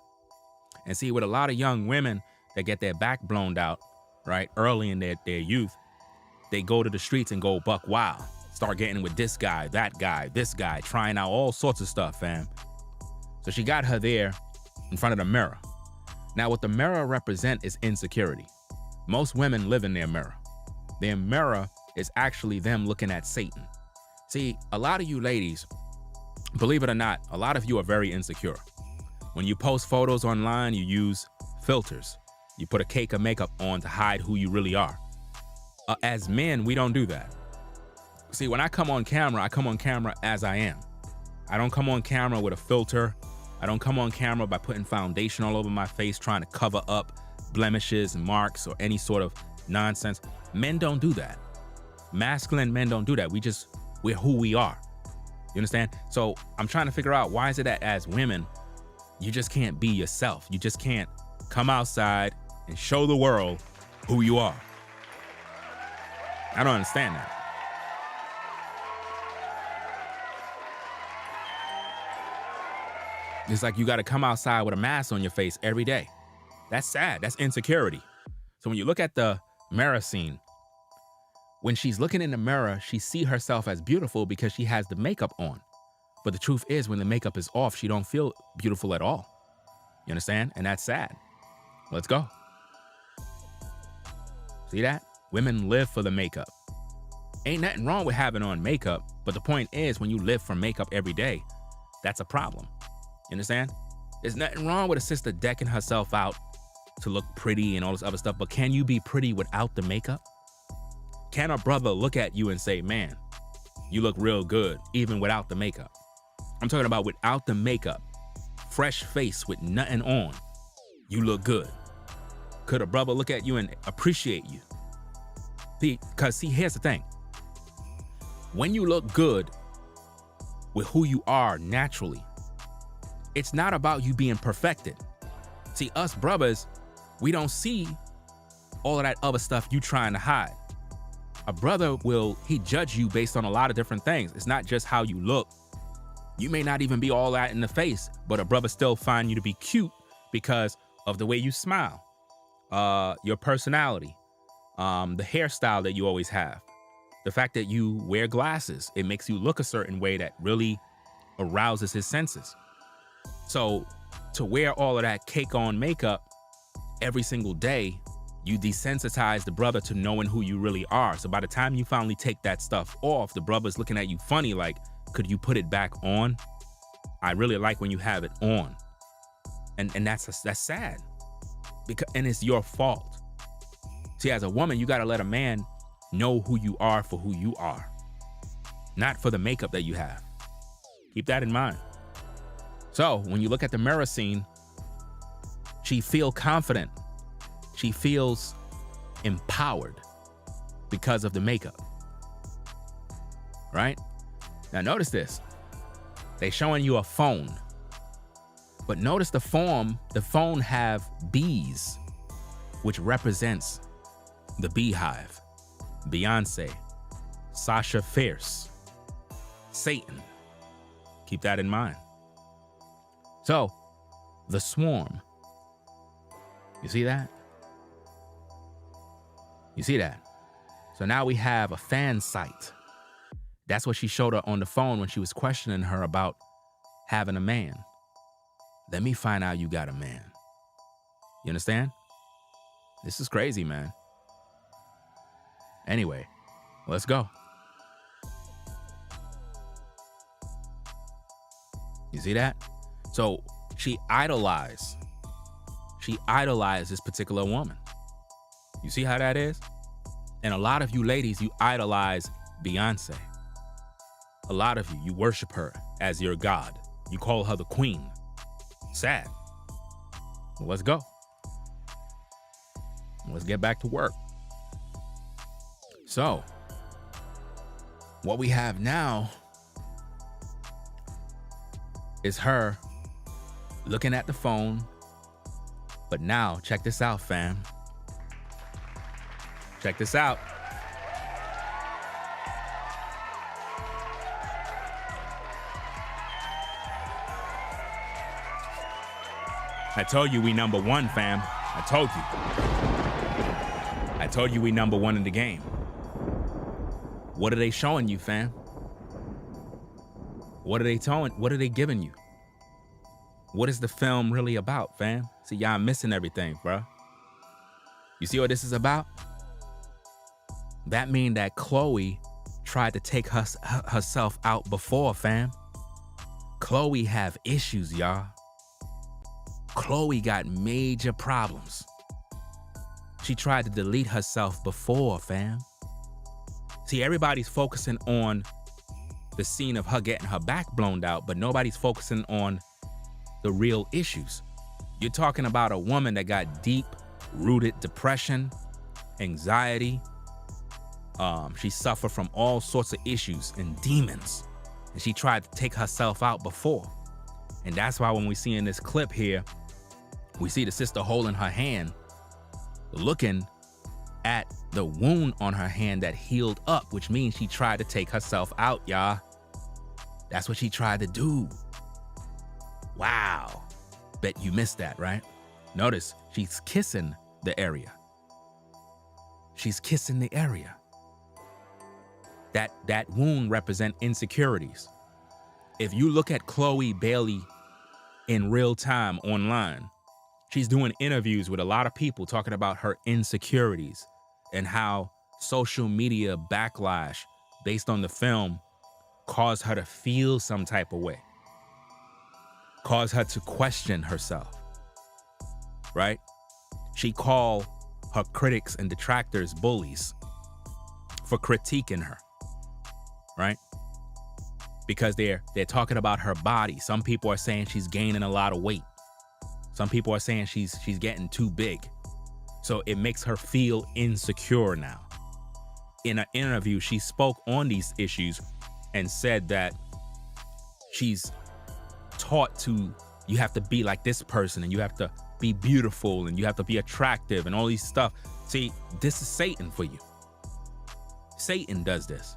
And see, with a lot of young women that get their back blown out, right, early in their youth, they go to the streets and go buck wild. Start getting with this guy, that guy, this guy, trying out all sorts of stuff, fam. So she got her there in front of the mirror. Now, what the mirror represent is insecurity. Most women live in their mirror. Their mirror is actually them looking at Satan. See, a lot of you ladies, believe it or not, a lot of you are very insecure. When you post photos online, you use filters. You put a cake of makeup on to hide who you really are. As men, we don't do that. See, when I come on camera as I am. I don't come on camera with a filter. I don't come on camera by putting foundation all over my face, trying to cover up blemishes and marks or any sort of nonsense. Men don't do that. Masculine men don't do that. We're who we are. You understand? So I'm trying to figure out, why is it that as women, you just can't be yourself? You just can't come outside and show the world who you are. I don't understand that. It's like you got to come outside with a mask on your face every day. That's sad. That's insecurity. So when you look at the mirror scene, when she's looking in the mirror, she see herself as beautiful because she has the makeup on. But the truth is, when the makeup is off, she don't feel beautiful at all. You understand? And that's sad. Let's go. See that? Women live for the makeup. Ain't nothing wrong with having on makeup, but the point is, when you live for makeup every day, that's a problem. You understand? There's nothing wrong with a sister decking herself out to look pretty and all this other stuff, but can you be pretty without the makeup? Can a brother look at you and say, man, you look real good, even without the makeup? I'm talking about without the makeup, fresh face with nothing on, you look good. Could a brother look at you and appreciate you? Because see, here's the thing. When you look good with who you are naturally, it's not about you being perfected. See, us brothers, we don't see all of that other stuff you trying to hide. A brother he judge you based on a lot of different things. It's not just how you look. You may not even be all that in the face, but a brother still find you to be cute because of the way you smile, your personality, the hairstyle that you always have, the fact that you wear glasses. It makes you look a certain way that really arouses his senses. So to wear all of that cake on makeup every single day, you desensitize the brother to knowing who you really are. So by the time you finally take that stuff off, the brother's looking at you funny, like, could you put it back on? I really like when you have it on. And that's sad. And it's your fault. See, as a woman, you gotta let a man know who you are for who you are, not for the makeup that you have. Keep that in mind. So when you look at the mirror scene, she feels confident. She feels empowered because of the makeup, right? Now notice this. They showing you a phone, but notice the phone have bees, which represents the beehive. Beyonce, Sasha Fierce, Satan. Keep that in mind. So, the swarm. You see that? You see that? So now we have a fan site. That's what she showed her on the phone when she was questioning her about having a man. Let me find out you got a man. You understand? This is crazy, man. Anyway, let's go. You see that? So she idolized this particular woman. You see how that is? And a lot of you ladies, you idolize Beyonce. A lot of you worship her as your god. You call her the queen. Sad. Well, let's go. Let's get back to work. So, what we have now is her looking at the phone. But now, check this out, fam. Check this out. I told you we number one, fam. I told you we number one in the game. What are they showing you, fam? What are they giving you? What is the film really about, fam? See, y'all missing everything, bro. You see what this is about? That mean that Chloe tried to take herself out before, fam. Chloe have issues, y'all. Chloe got major problems. She tried to delete herself before, fam. See, everybody's focusing on the scene of her getting her back blown out, but nobody's focusing on the real issues. You're talking about a woman that got deep-rooted depression, anxiety. She suffered from all sorts of issues and demons, and she tried to take herself out before. And that's why when we see in this clip here, we see the sister holding her hand, looking at the wound on her hand that healed up, which means she tried to take herself out, y'all. That's what she tried to do. Wow. Bet you missed that, right? Notice she's kissing the area. She's kissing the area. That wound represent insecurities. If you look at Chloe Bailey in real time online, she's doing interviews with a lot of people talking about her insecurities and how social media backlash based on the film caused her to feel some type of way, caused her to question herself, right? She called her critics and detractors bullies for critiquing her, right? Because they're talking about her body. Some people are saying she's gaining a lot of weight. Some people are saying she's getting too big. So it makes her feel insecure now. In an interview, she spoke on these issues and said that she's taught you have to be like this person, and you have to be beautiful, and you have to be attractive, and all these stuff. See, this is Satan for you. Satan does this.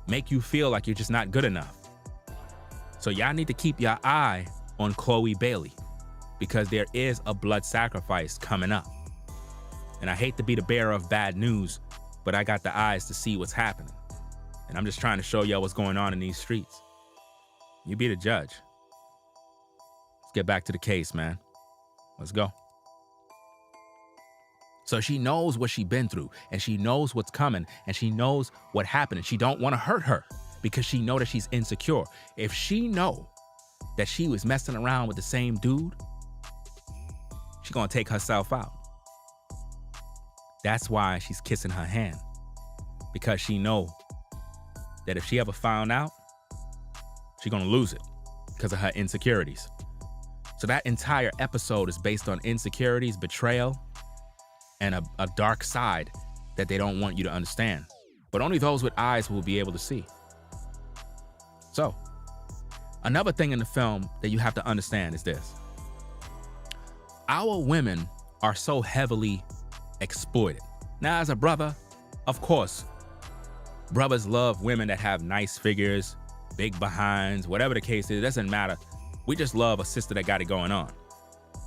Make you feel like you're just not good enough. So y'all need to keep your eye on Chloe Bailey, because there is a blood sacrifice coming up. And I hate to be the bearer of bad news, but I got the eyes to see what's happening. And I'm just trying to show y'all what's going on in these streets. You be the judge. Let's get back to the case, man. Let's go. So she knows what she's been through, and she knows what's coming, and she knows what happened, and she don't want to hurt her because she know that she's insecure. If she know that she was messing around with the same dude, she gonna take herself out. That's why she's kissing her hand, because she know that if she ever found out, she's gonna lose it because of her insecurities. So that entire episode is based on insecurities, betrayal, and a dark side that they don't want you to understand. But only those with eyes will be able to see. So, another thing in the film that you have to understand is this. Our women are so heavily exploited. Now, as a brother, of course, brothers love women that have nice figures, big behinds, whatever the case is, it doesn't matter. We just love a sister that got it going on.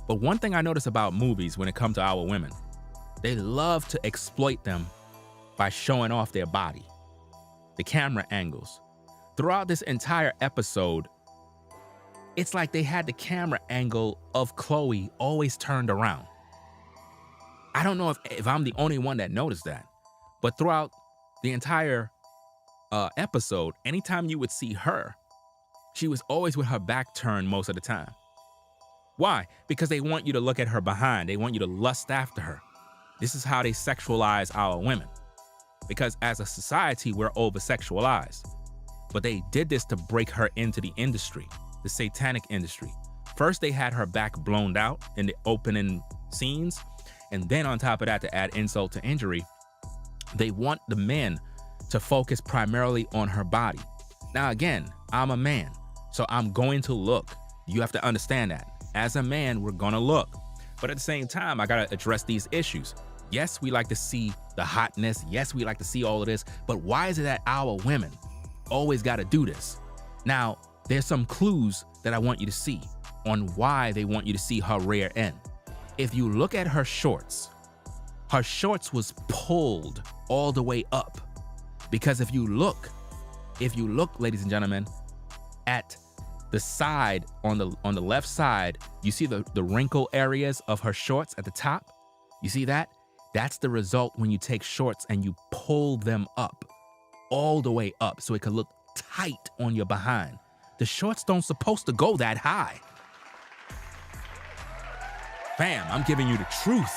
But one thing I notice about movies when it comes to our women, they love to exploit them by showing off their body, the camera angles. Throughout this entire episode, it's like they had the camera angle of Chloe always turned around. I don't know if I'm the only one that noticed that, but throughout the entire episode, anytime you would see her, she was always with her back turned most of the time. Why? Because they want you to look at her behind. They want you to lust after her. This is how they sexualize our women. Because as a society, we're over-sexualized. But they did this to break her into the industry, the satanic industry. First, they had her back blown out in the opening scenes. And then on top of that, to add insult to injury, they want the men to focus primarily on her body. Now, again, I'm a man, so I'm going to look. You have to understand that. As a man, we're gonna look. But at the same time, I gotta address these issues. Yes, we like to see the hotness. Yes, we like to see all of this. But why is it that our women always gotta do this? Now, there's some clues that I want you to see on why they want you to see her rear end. If you look at her shorts was pulled all the way up. Because if you look, ladies and gentlemen, at the side, on the left side, you see the wrinkle areas of her shorts at the top? You see that? That's the result when you take shorts and you pull them up, all the way up, so it can look tight on your behind. The shorts don't supposed to go that high. Fam, I'm giving you the truth.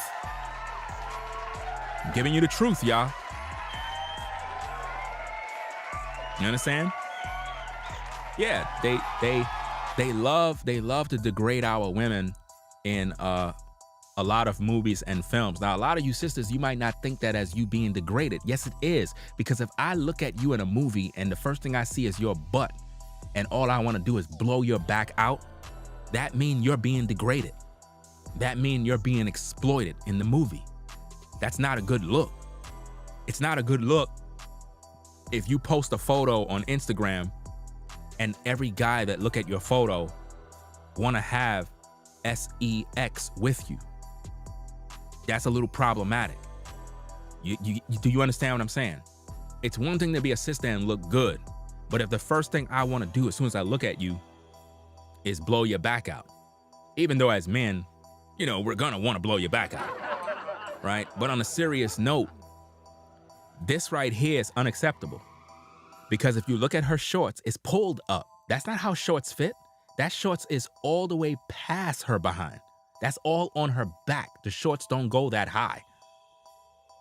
I'm giving you the truth, y'all. You understand? Yeah, they love to degrade our women in a lot of movies and films. Now, a lot of you sisters, you might not think that as you being degraded. Yes, it is. Because if I look at you in a movie and the first thing I see is your butt and all I want to do is blow your back out, that means you're being degraded. That means you're being exploited in the movie. That's not a good look. It's not a good look if you post a photo on Instagram and every guy that look at your photo want to have sex with you. That's a little problematic. Do you understand what I'm saying? It's one thing to be a sister and look good, but if the first thing I want to do as soon as I look at you is blow your back out, even though as men, we're gonna want to blow your back out, right? But on a serious note, this right here is unacceptable. Because if you look at her shorts, it's pulled up. That's not how shorts fit. That shorts is all the way past her behind. That's all on her back. The shorts don't go that high.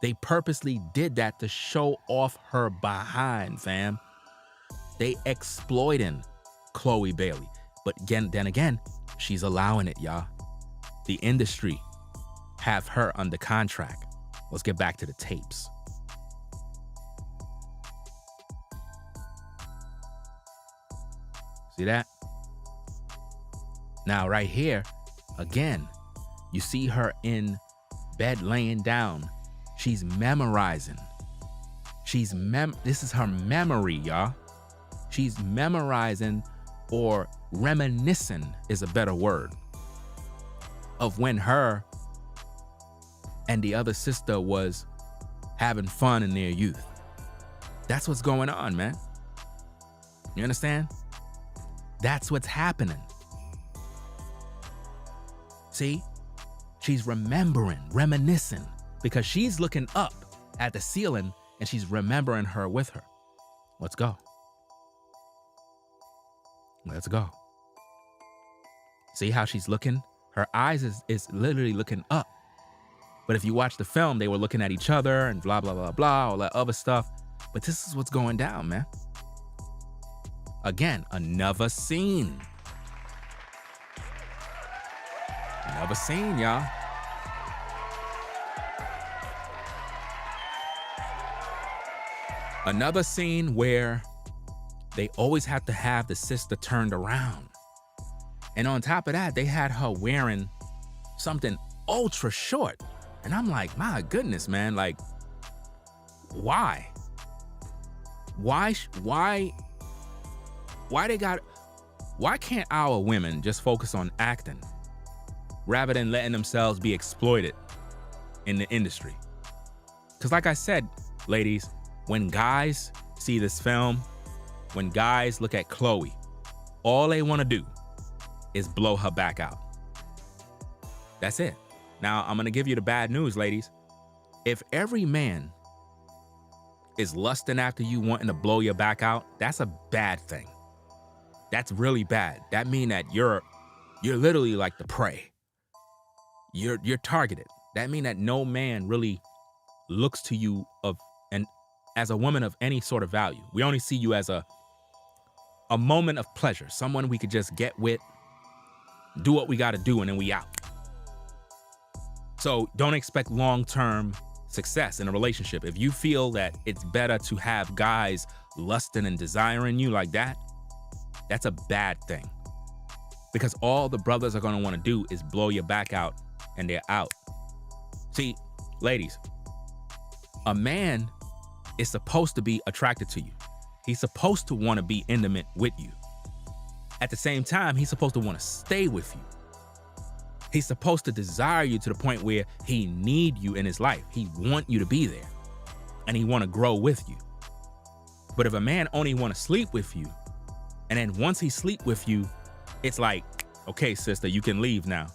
They purposely did that to show off her behind, fam. They exploiting Chloe Bailey. But then again, she's allowing it, y'all. The industry have her under contract. Let's get back to the tapes. See that? Now, right here, again, you see her in bed laying down. She's memorizing. This is her memory, y'all. She's memorizing, or reminiscing is a better word, of when her and the other sister was having fun in their youth. That's what's going on, man. You understand? That's what's happening. See? She's remembering, reminiscing, because she's looking up at the ceiling and she's remembering her with her. Let's go. Let's go. See how she's looking? Her eyes is literally looking up. But if you watch the film, they were looking at each other and blah, blah, blah, blah, all that other stuff. But this is what's going down, man. Again, another scene. Another scene, y'all. Another scene where they always have to have the sister turned around. And on top of that, they had her wearing something ultra short. And I'm like, my goodness, man, like, why? Why can't our women just focus on acting rather than letting themselves be exploited in the industry? Because like I said, ladies, when guys see this film, when guys look at Chloe, all they want to do is blow her back out. That's it. Now, I'm going to give you the bad news, ladies. If every man is lusting after you, wanting to blow your back out, that's a bad thing. That's really bad. That means that you're literally like the prey. You're targeted. That means that no man really looks to you as a woman of any sort of value. We only see you as a moment of pleasure, someone we could just get with, do what we got to do, and then we out. So don't expect long-term success in a relationship. If you feel that it's better to have guys lusting and desiring you like that, that's a bad thing. Because all the brothers are going to want to do is blow your back out, and they're out. See, ladies, a man is supposed to be attracted to you. He's supposed to want to be intimate with you. At the same time, he's supposed to want to stay with you. He's supposed to desire you to the point where he need you in his life. He want you to be there, and he want to grow with you. But if a man only want to sleep with you, and then once he sleep with you, it's like, okay, sister, you can leave now.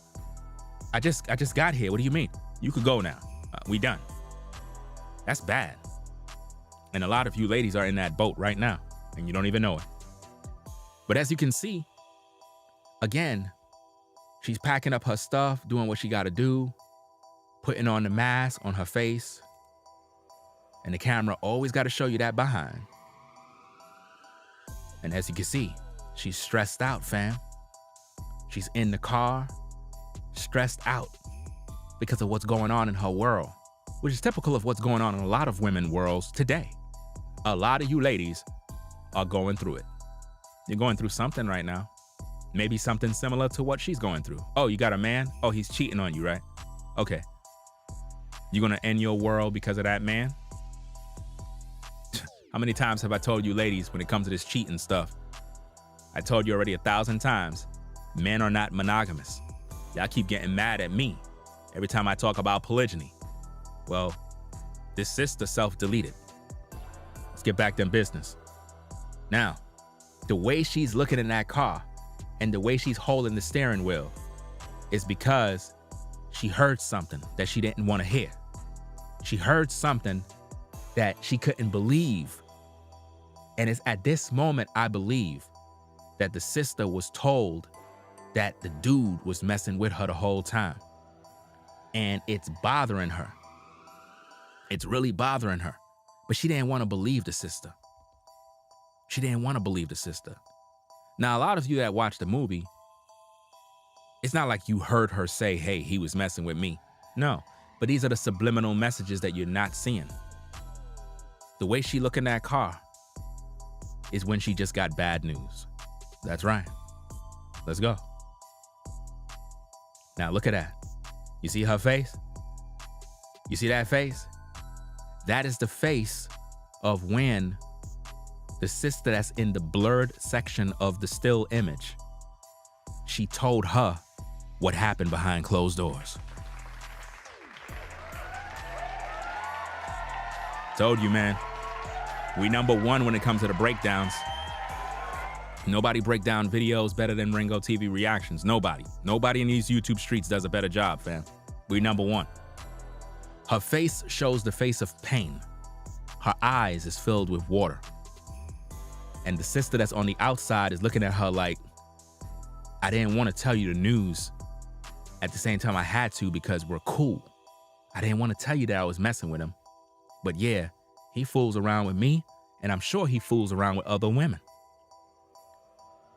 I just got here. What do you mean? You could go now. We done. That's bad. And a lot of you ladies are in that boat right now, and you don't even know it. But as you can see, again, she's packing up her stuff, doing what she got to do, putting on the mask on her face, and the camera always got to show you that behind. And as you can see, she's stressed out, fam. She's in the car, stressed out because of what's going on in her world, which is typical of what's going on in a lot of women worlds today. A lot of you ladies are going through it. You're going through something right now. Maybe something similar to what she's going through. Oh, you got a man? Oh, he's cheating on you, right? Okay. You gonna end your world because of that man? How many times have I told you ladies when it comes to this cheating stuff? I told you already 1,000 times, men are not monogamous. Y'all keep getting mad at me every time I talk about polygyny. Well, this sister self-deleted. Let's get back to business. Now, the way she's looking in that car and the way she's holding the steering wheel is because she heard something that she didn't want to hear. She heard something that she couldn't believe. And it's at this moment, I believe, that the sister was told that the dude was messing with her the whole time. And it's bothering her. It's really bothering her. But she didn't want to believe the sister. She didn't want to believe the sister. Now, a lot of you that watch the movie, it's not like you heard her say, hey, he was messing with me. No, but these are the subliminal messages that you're not seeing. The way she look in that car is when she just got bad news. That's right. Let's go. Now look at that. You see her face? You see that face? That is the face of when the sister that's in the blurred section of the still image, she told her what happened behind closed doors. Told you, man. We #1 when it comes to the breakdowns. Nobody break down videos better than Ringo TV Reactions. Nobody. Nobody in these YouTube streets does a better job, fam. We #1. Her face shows the face of pain. Her eyes is filled with water. And the sister that's on the outside is looking at her like, I didn't want to tell you the news. At the same time, I had to because we're cool. I didn't want to tell you that I was messing with him. But yeah, he fools around with me, and I'm sure he fools around with other women.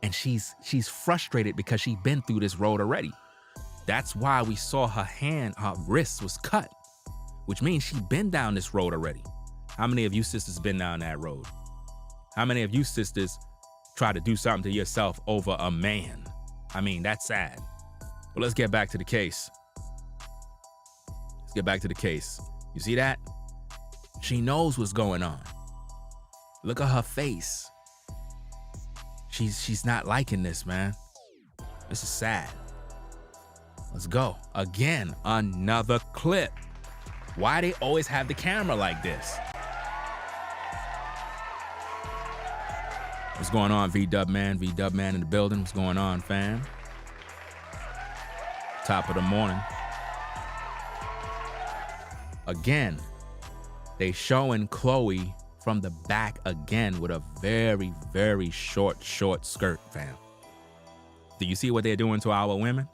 And she's frustrated because she's been through this road already. That's why we saw her wrist was cut, which means she's been down this road already. How many of you sisters been down that road? How many of you sisters try to do something to yourself over a man? I mean, that's sad. But let's get back to the case. Let's get back to the case. You see that? She knows what's going on. Look at her face. She's not liking this, man. This is sad. Let's go. Again, another clip. Why they always have the camera like this? What's going on, V-Dub Man? V-Dub Man in the building. What's going on, fam? Top of the morning. Again, they showing Chloe from the back again with a very, very short skirt, fam. Do you see what they're doing to our women?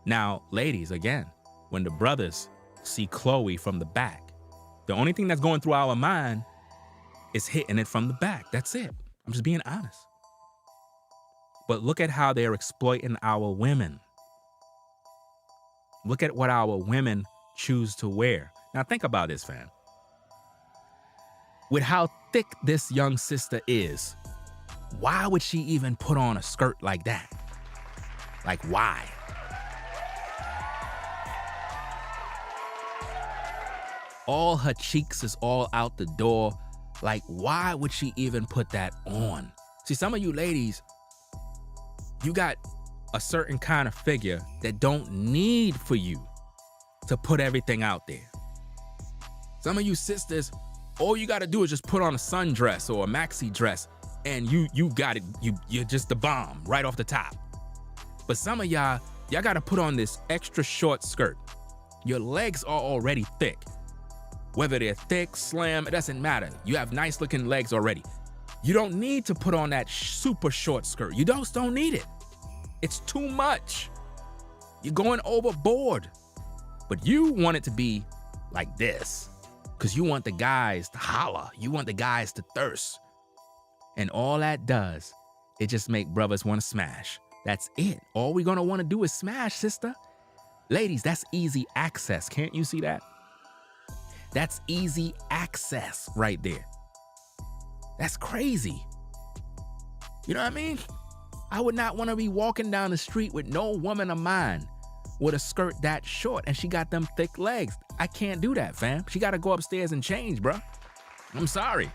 Now, ladies, again, when the brothers see Chloe from the back, the only thing that's going through our mind is hitting it from the back. That's it. I'm just being honest. But look at how they're exploiting our women. Look at what our women choose to wear. Now think about this, fam. With how thick this young sister is, why would she even put on a skirt like that? Like, why? All her cheeks is all out the door. Like, why would she even put that on? See, some of you ladies, you got a certain kind of figure that don't need for you to put everything out there. Some of you sisters, all you gotta do is just put on a sundress or a maxi dress and you got it. You're just the bomb right off the top. But some of y'all gotta put on this extra short skirt. Your legs are already thick. Whether they're thick, slim, it doesn't matter. You have nice looking legs already. You don't need to put on that super short skirt. You just don't need it. It's too much. You're going overboard. But you want it to be like this because you want the guys to holler. You want the guys to thirst. And all that does, it just make brothers want to smash. That's it. All we're going to want to do is smash, sister. Ladies, that's easy access. Can't you see that? That's easy access right there. That's crazy. You know what I mean? I would not want to be walking down the street with no woman of mine with a skirt that short and she got them thick legs. I can't do that, fam. She got to go upstairs and change, bro. I'm sorry.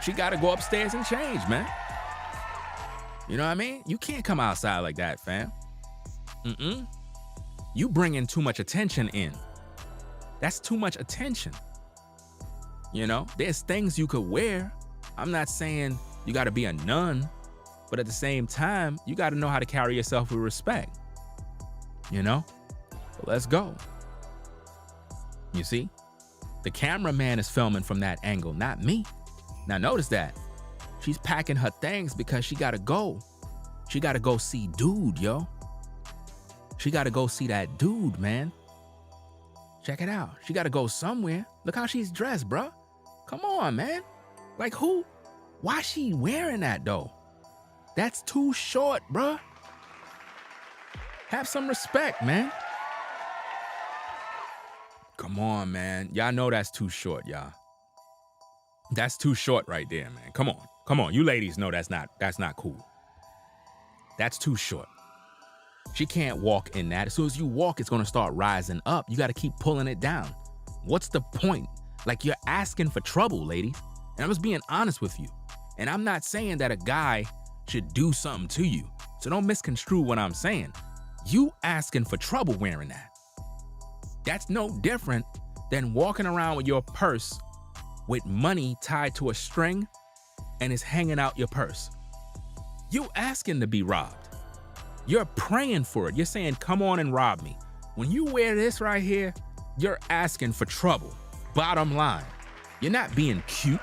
She got to go upstairs and change, man. You know what I mean? You can't come outside like that, fam. You bringing too much attention in. That's too much attention. You know, there's things you could wear. I'm not saying you got to be a nun, but at the same time, you got to know how to carry yourself with respect. You know? But let's go. You see? The cameraman is filming from that angle, not me. Now notice that. She's packing her things because she got to go. She got to go see dude, yo. She got to go see that dude, man. Check it out. She got to go somewhere. Look how she's dressed, bruh. Come on, man. Like who? Why she wearing that though? That's too short, bruh. Have some respect, man. Come on, man. Y'all know that's too short, y'all. That's too short right there, man. Come on. Come on. You ladies know that's not cool. That's too short. She can't walk in that. As soon as you walk, it's going to start rising up. You got to keep pulling it down. What's the point? Like, you're asking for trouble, ladies. And I'm just being honest with you. And I'm not saying that a guy should do something to you. So don't misconstrue what I'm saying. You asking for trouble wearing that. That's no different than walking around with your purse with money tied to a string and it's hanging out your purse. You asking to be robbed. You're praying for it. You're saying, come on and rob me. When you wear this right here, you're asking for trouble. Bottom line, you're not being cute.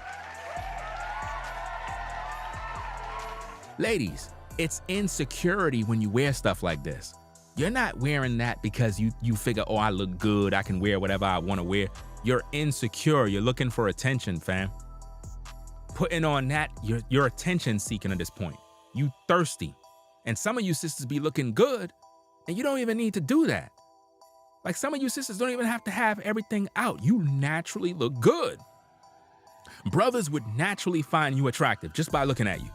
Ladies, it's insecurity when you wear stuff like this. You're not wearing that because you figure, oh, I look good, I can wear whatever I want to wear. You're insecure. You're looking for attention, fam. Putting on that, you're attention seeking at this point. You thirsty. And some of you sisters be looking good, and you don't even need to do that. Like, some of you sisters don't even have to have everything out. You naturally look good. Brothers would naturally find you attractive just by looking at you.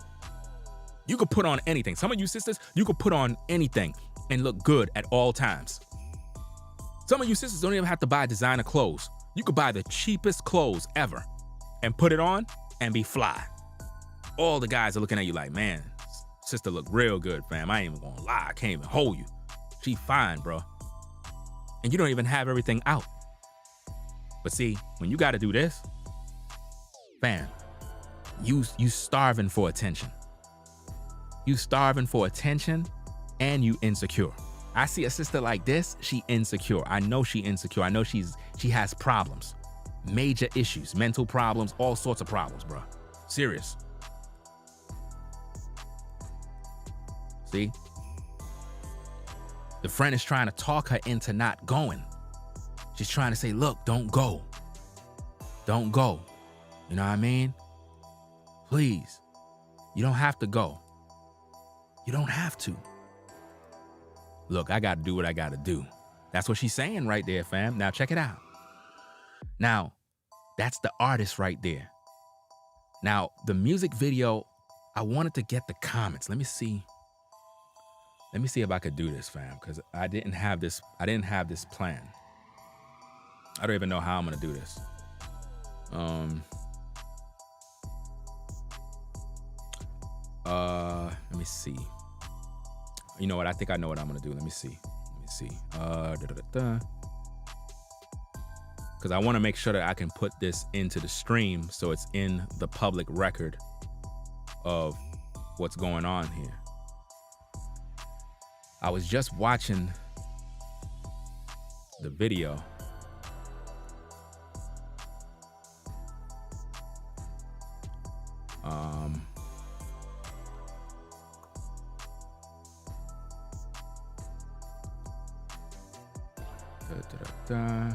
You could put on anything. Some of you sisters, you could put on anything and look good at all times. Some of you sisters don't even have to buy designer clothes. You could buy the cheapest clothes ever and put it on and be fly. All the guys are looking at you like, man, sister look real good, fam. I ain't even gonna lie. I can't even hold you. She fine, bro. And you don't even have everything out. But see, when you gotta do this, fam, you starving for attention. You starving for attention and you insecure. I see a sister like this, she insecure. I know she insecure. I know she has problems, major issues, mental problems, all sorts of problems, bro. Serious. See? The friend is trying to talk her into not going. She's trying to say, look, don't go. Don't go. You know what I mean? Please. You don't have to go. You don't have to. Look, I got to do what I got to do. That's what she's saying right there, fam. Now, check it out. Now, that's the artist right there. Now, the music video, I wanted to get the comments. Let me see. Let me see if I could do this, fam, because I didn't have this plan. I don't even know how I'm going to do this. Let me see. You know what? I think I know what I'm gonna do. Let me see. Because I want to make sure that I can put this into the stream so it's in the public record of what's going on here. I was just watching the video. I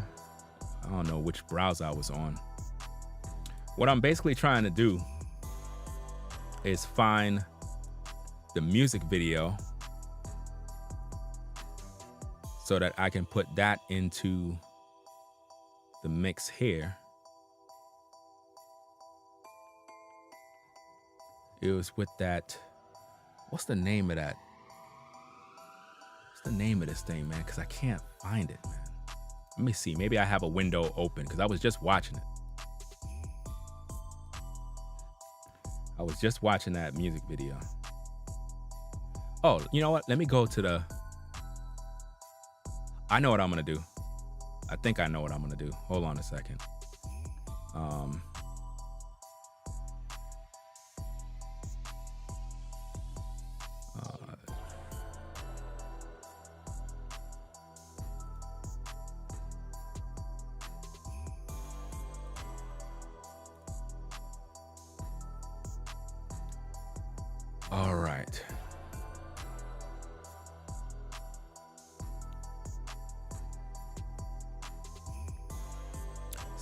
don't know which browser I was on. What I'm basically trying to do is find the music video so that I can put that into the mix here. It was with that, what's the name of that? What's the name of this thing, man? Because I can't find it, man. Let me see. Maybe I have a window open because I was just watching it. I was just watching that music video. Oh, you know what? Let me go to the... I know what I'm going to do. I think I know what I'm going to do. Hold on a second. All right.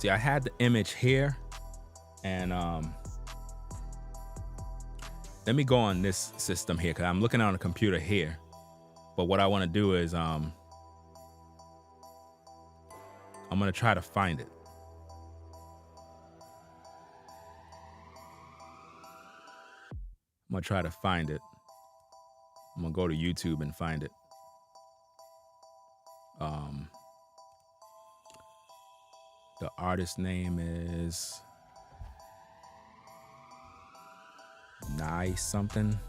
See, I had the image here, and let me go on this system here, because I'm looking on a computer here. But what I want to do is I'm going to try to find it. I'm going to try to find it. I'm going to go to YouTube and find it. The artist name is Nye something.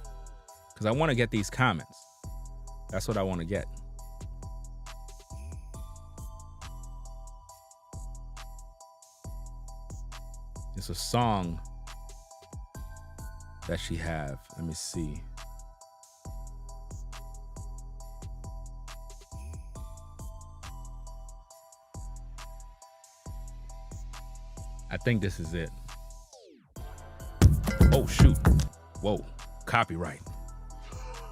Because I want to get these comments. That's what I want to get. It's a song that she have. Let me see. I think this is it. Oh, shoot. Whoa. Copyright.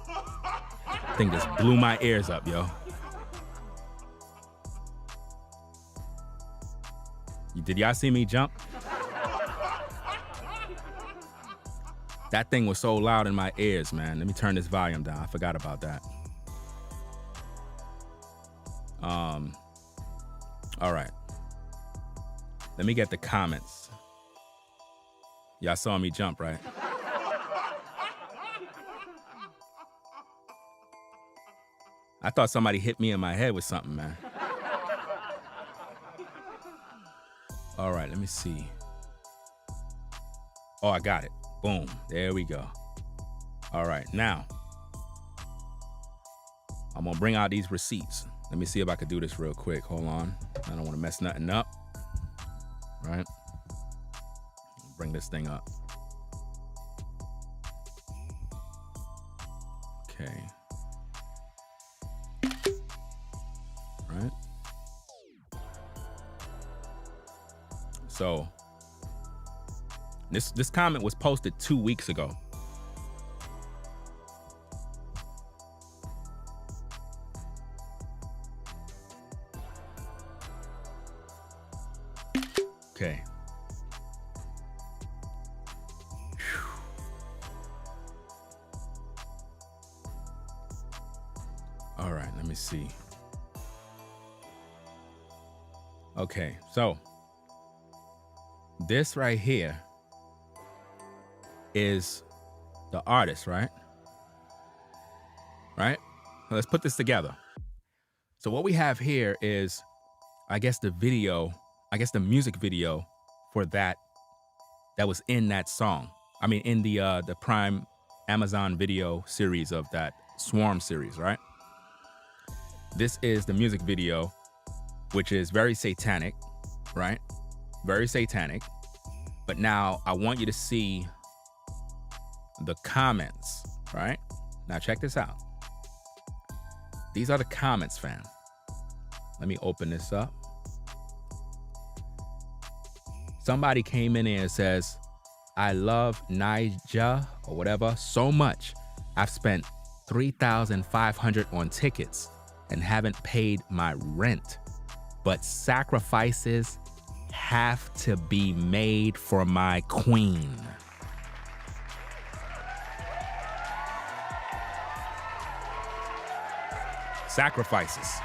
I think this blew my ears up, yo. Did y'all see me jump? That thing was so loud in my ears, man. Let me turn this volume down. I forgot about that. All right. Let me get the comments. Y'all saw me jump, right? I thought somebody hit me in my head with something, man. All right, let me see. Oh, I got it. Boom. There we go. All right, now I'm gonna bring out these receipts. Let me see if I can do this real quick. Hold on. I don't want to mess nothing up. Right? Bring this thing up. Okay. Right? So this comment was posted 2 weeks ago. Okay. All right, let me see. Okay, so this right here is the artist, right? Right? So let's put this together. So what we have here is, I guess, the music video for that was in that song. I mean, in the Prime Amazon video series of that Swarm series, right? This is the music video, which is very satanic, right? Very satanic. But now I want you to see the comments, right? Now check this out. These are the comments, fam. Let me open this up. Somebody came in here and says, I love Naija or whatever so much. I've spent $3,500 on tickets and haven't paid my rent. But sacrifices have to be made for my queen. Sacrifices.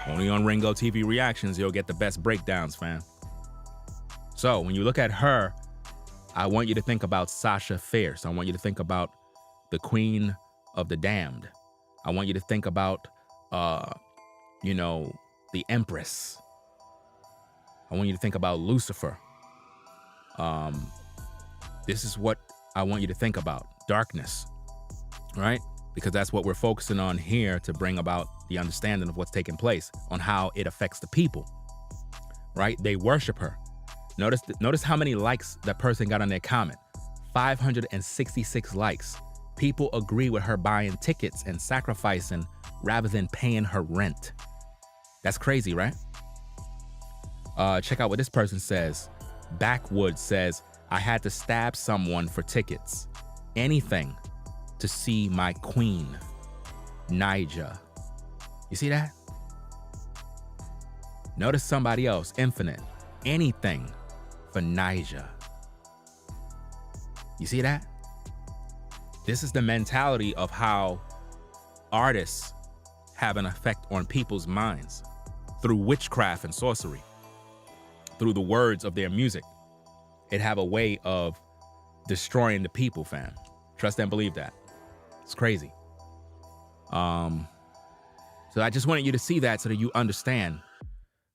Only on Ringo TV Reactions, you'll get the best breakdowns, fam. So when you look at her, I want you to think about Sasha Fierce. I want you to think about the Queen of the Damned. I want you to think about, the Empress. I want you to think about Lucifer. This is what I want you to think about. Darkness, right? Because that's what we're focusing on here to bring about the understanding of what's taking place on how it affects the people, right? They worship her. Notice how many likes that person got on their comment. 566 likes. People agree with her buying tickets and sacrificing rather than paying her rent. That's crazy, right? Check out what this person says. Backwood says, I had to stab someone for tickets. Anything to see my queen, Naija. You see that? Notice somebody else, infinite, anything for Niger. You see that? This is the mentality of how artists have an effect on people's minds through witchcraft and sorcery, through the words of their music. It have a way of destroying the people, fam. Trust and believe that. It's crazy. So I just wanted you to see that so that you understand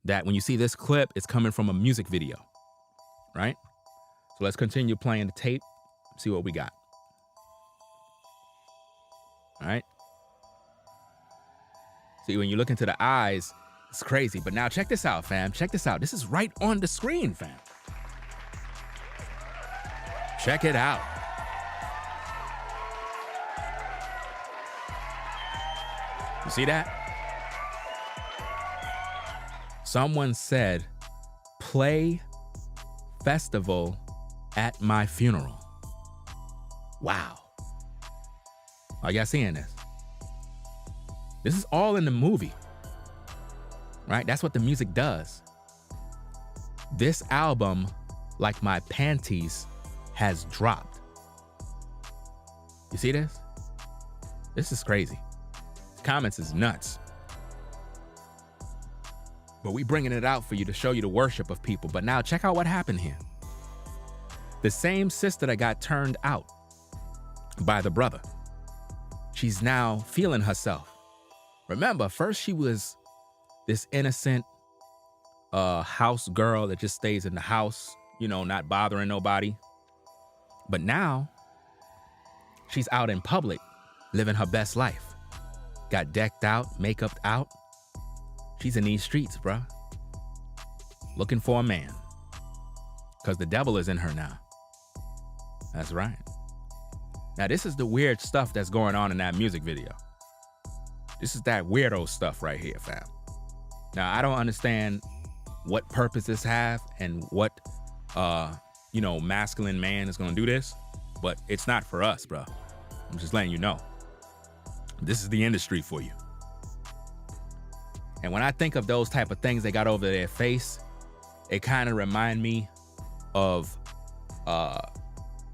that when you see this clip, it's coming from a music video, right? So let's continue playing the tape, see what we got. All right. See, when you look into the eyes, it's crazy. But now check this out, fam. Check this out. This is right on the screen, fam. Check it out. You see that? Someone said, play festival at my funeral. Wow. Are y'all seeing this? This is all in the movie, right? That's what the music does. This album, like my panties, has dropped. You see this? This is crazy. Comments is nuts. But we bringing it out for you to show you the worship of people. But now check out what happened here. The same sister that got turned out by the brother, she's now feeling herself. Remember, first she was this innocent house girl that just stays in the house, you know, not bothering nobody. But now she's out in public, living her best life. Got decked out, makeuped out. She's in these streets, bruh. Looking for a man. Because the devil is in her now. That's right. Now, this is the weird stuff that's going on in that music video. This is that weirdo stuff right here, fam. Now, I don't understand what purpose this have and what, masculine man is going to do this, but it's not for us, bro. I'm just letting you know. This is the industry for you. And when I think of those type of things they got over their face, it kind of remind me of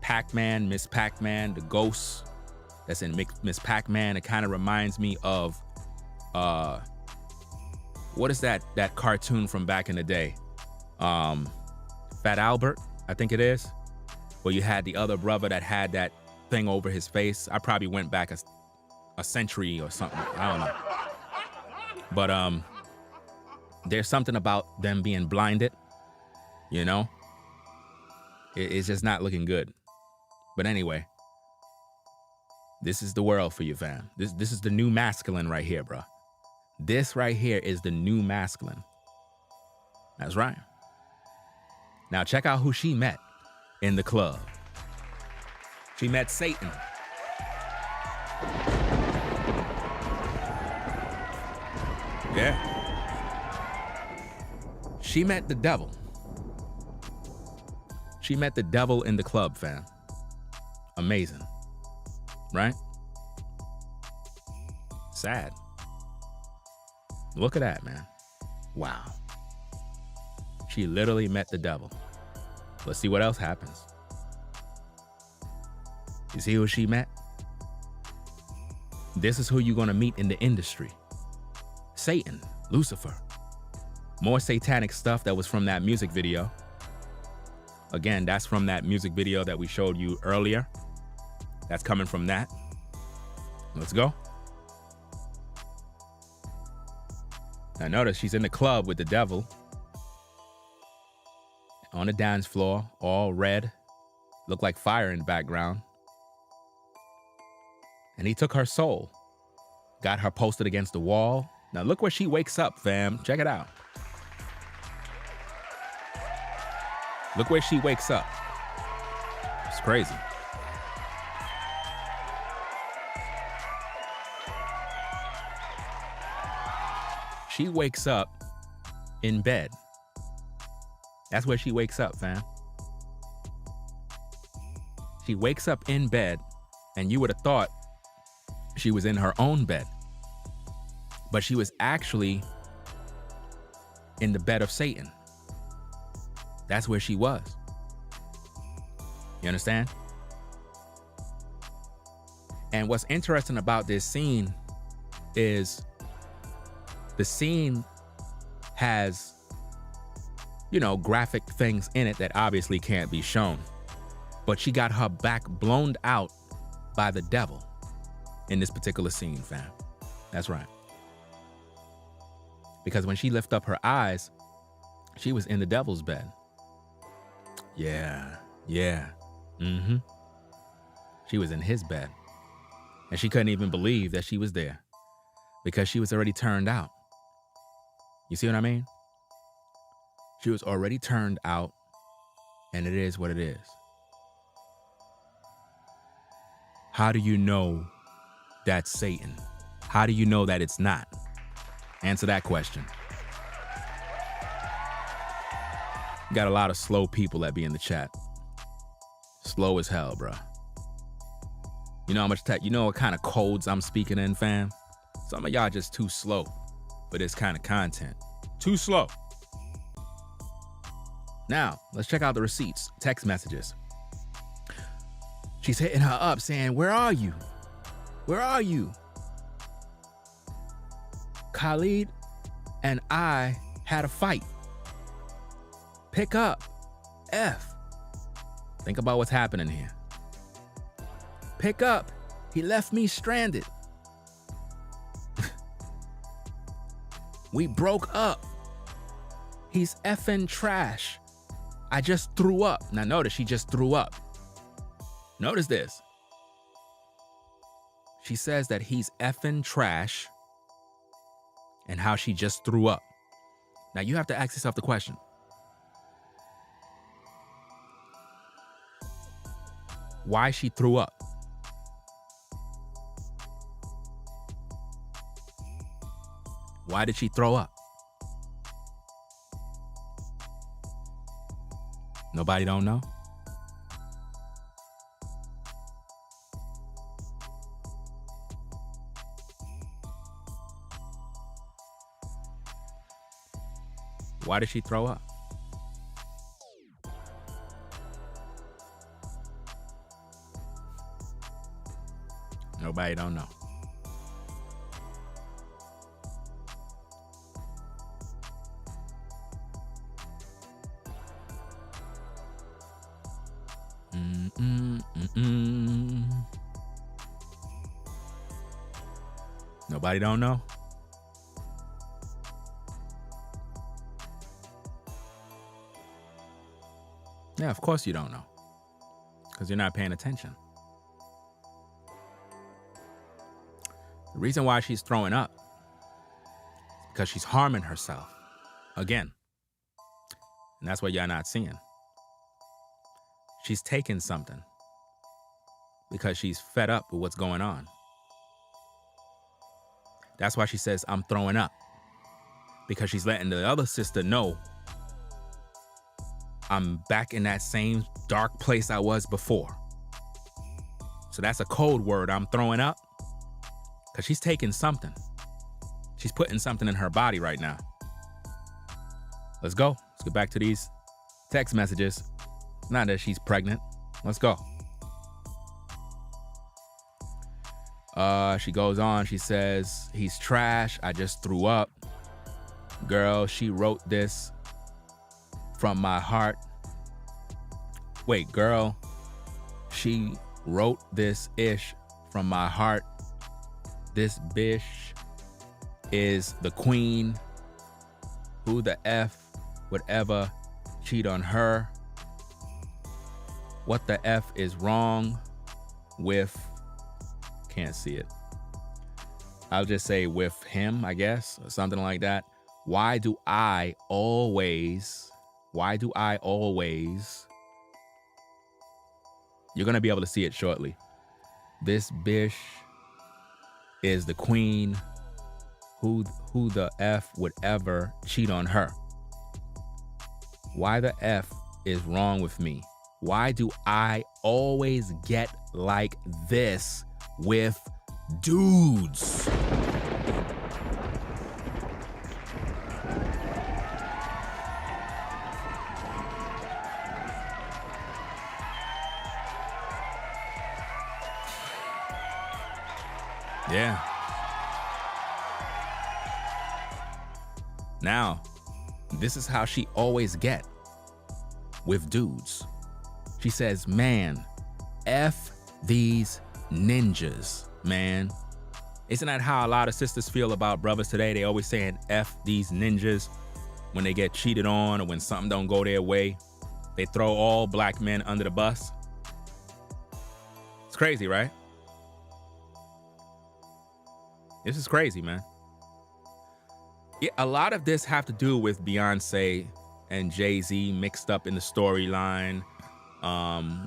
Pac-Man, Miss Pac-Man, the ghost that's in Miss Pac-Man. It kind of reminds me of what is that cartoon from back in the day? Fat Albert, I think it is, where you had the other brother that had that thing over his face. I probably went back a century or something. I don't know. But there's something about them being blinded, you know? It's just not looking good. But anyway, this is the world for you, fam. This is the new masculine right here, bro. This right here is the new masculine. That's right. Now check out who she met in the club. She met Satan. Yeah. She met the devil. She met the devil in the club, fam. Amazing. Right? Sad. Look at that, man. Wow. She literally met the devil. Let's see what else happens. You see who she met? This is who you're gonna meet in the industry. Satan, Lucifer. More satanic stuff that was from that music video. Again, that's from that music video that we showed you earlier. That's coming from that. Let's go. Now notice she's in the club with the devil. On the dance floor, all red. Looked like fire in the background. And he took her soul. Got her posted against the wall. Now look where she wakes up, fam. Check it out. Look where she wakes up. It's crazy. She wakes up in bed. That's where she wakes up, fam. She wakes up in bed, and you would have thought she was in her own bed. But she was actually in the bed of Satan. That's where she was. You understand? And what's interesting about this scene is the scene has, graphic things in it that obviously can't be shown. But she got her back blown out by the devil in this particular scene, fam. That's right. Because when she lifted up her eyes, she was in the devil's bed. Yeah. She was in his bed. And she couldn't even believe that she was there because she was already turned out. You see what I mean? She was already turned out, and it is what it is. How do you know that's Satan? How do you know that it's not? Answer that question. Got a lot of slow people that be in the chat. Slow as hell, bro. You know how much you know what kind of codes I'm speaking in, fam? Some of y'all just too slow for this kind of content. Too slow. Now, let's check out the receipts, text messages. She's hitting her up saying, "Where are you? Where are you? Khalid and I had a fight. Pick up. F." Think about what's happening here. Pick up. He left me stranded. We broke up. He's effing trash. I just threw up. Now notice she just threw up. Notice this. She says that he's effing trash and how she just threw up. Now you have to ask yourself the question. Why she threw up? Why did she throw up? Nobody don't know? Why did she throw up? Nobody don't know. Nobody don't know? Yeah, of course you don't know. Because you're not paying attention. The reason why she's throwing up is because she's harming herself. Again. And that's what y'all not seeing. She's taking something because she's fed up with what's going on. That's why she says, "I'm throwing up." Because she's letting the other sister know I'm back in that same dark place I was before. So that's a code word. I'm throwing up. Because she's taking something. She's putting something in her body right now. Let's go. Let's get back to these text messages. It's not that she's pregnant. Let's go. She goes on. She says, "He's trash. I just threw up. Girl, she wrote this from my heart." Wait, girl, she wrote this ish from my heart. This bitch is the queen. Who the F would ever cheat on her? What the F is wrong with, can't see it. I'll just say with him, I guess, or something like that. Why do I always, you're going to be able to see it shortly. This bitch is the queen. Who the F would ever cheat on her? Why the F is wrong with me? Why do I always get like this with dudes? Yeah. Now, this is how she always get with dudes. She says, man, F these ninjas, man. Isn't that how a lot of sisters feel about brothers today? They always saying F these ninjas when they get cheated on or when something don't go their way. They throw all black men under the bus. It's crazy, right? This is crazy, man. Yeah, a lot of this have to do with Beyonce and Jay-Z mixed up in the storyline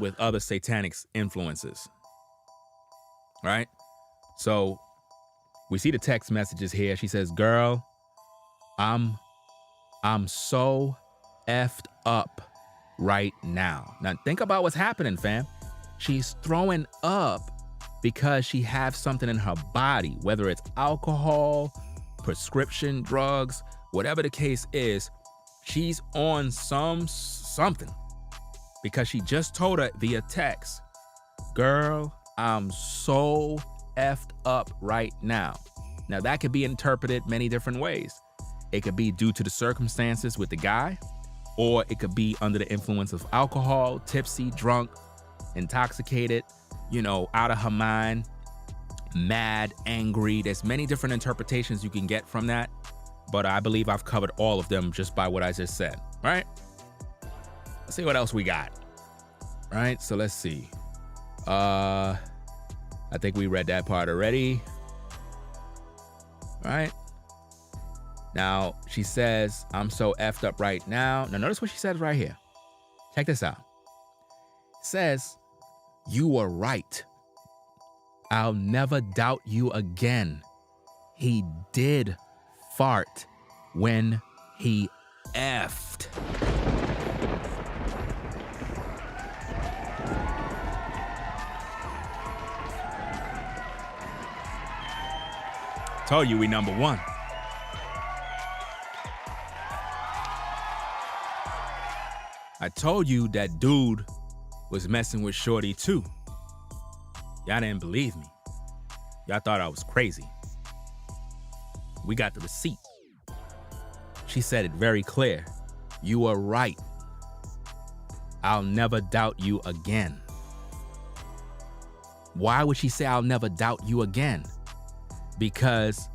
with other satanic influences, right? So we see the text messages here. She says, girl, I'm so effed up right now. Now think about what's happening, fam. She's throwing up because she has something in her body, whether it's alcohol, prescription drugs, whatever the case is, she's on something because she just told her via text, girl, I'm so effed up right now. Now that could be interpreted many different ways. It could be due to the circumstances with the guy, or it could be under the influence of alcohol, tipsy, drunk, intoxicated, out of her mind, mad, angry. There's many different interpretations you can get from that, but I believe I've covered all of them just by what I just said, right? Let's see what else we got, right? So let's see. I think we read that part already, right? Now, she says, I'm so effed up right now. Now, notice what she says right here. Check this out. It says, you were right. I'll never doubt you again. He did fart when he effed. Told you we number one. I told you that dude was messing with Shorty too. Y'all didn't believe me. Y'all thought I was crazy. We got the receipt. She said it very clear. You were right. I'll never doubt you again. Why would she say I'll never doubt you again? Because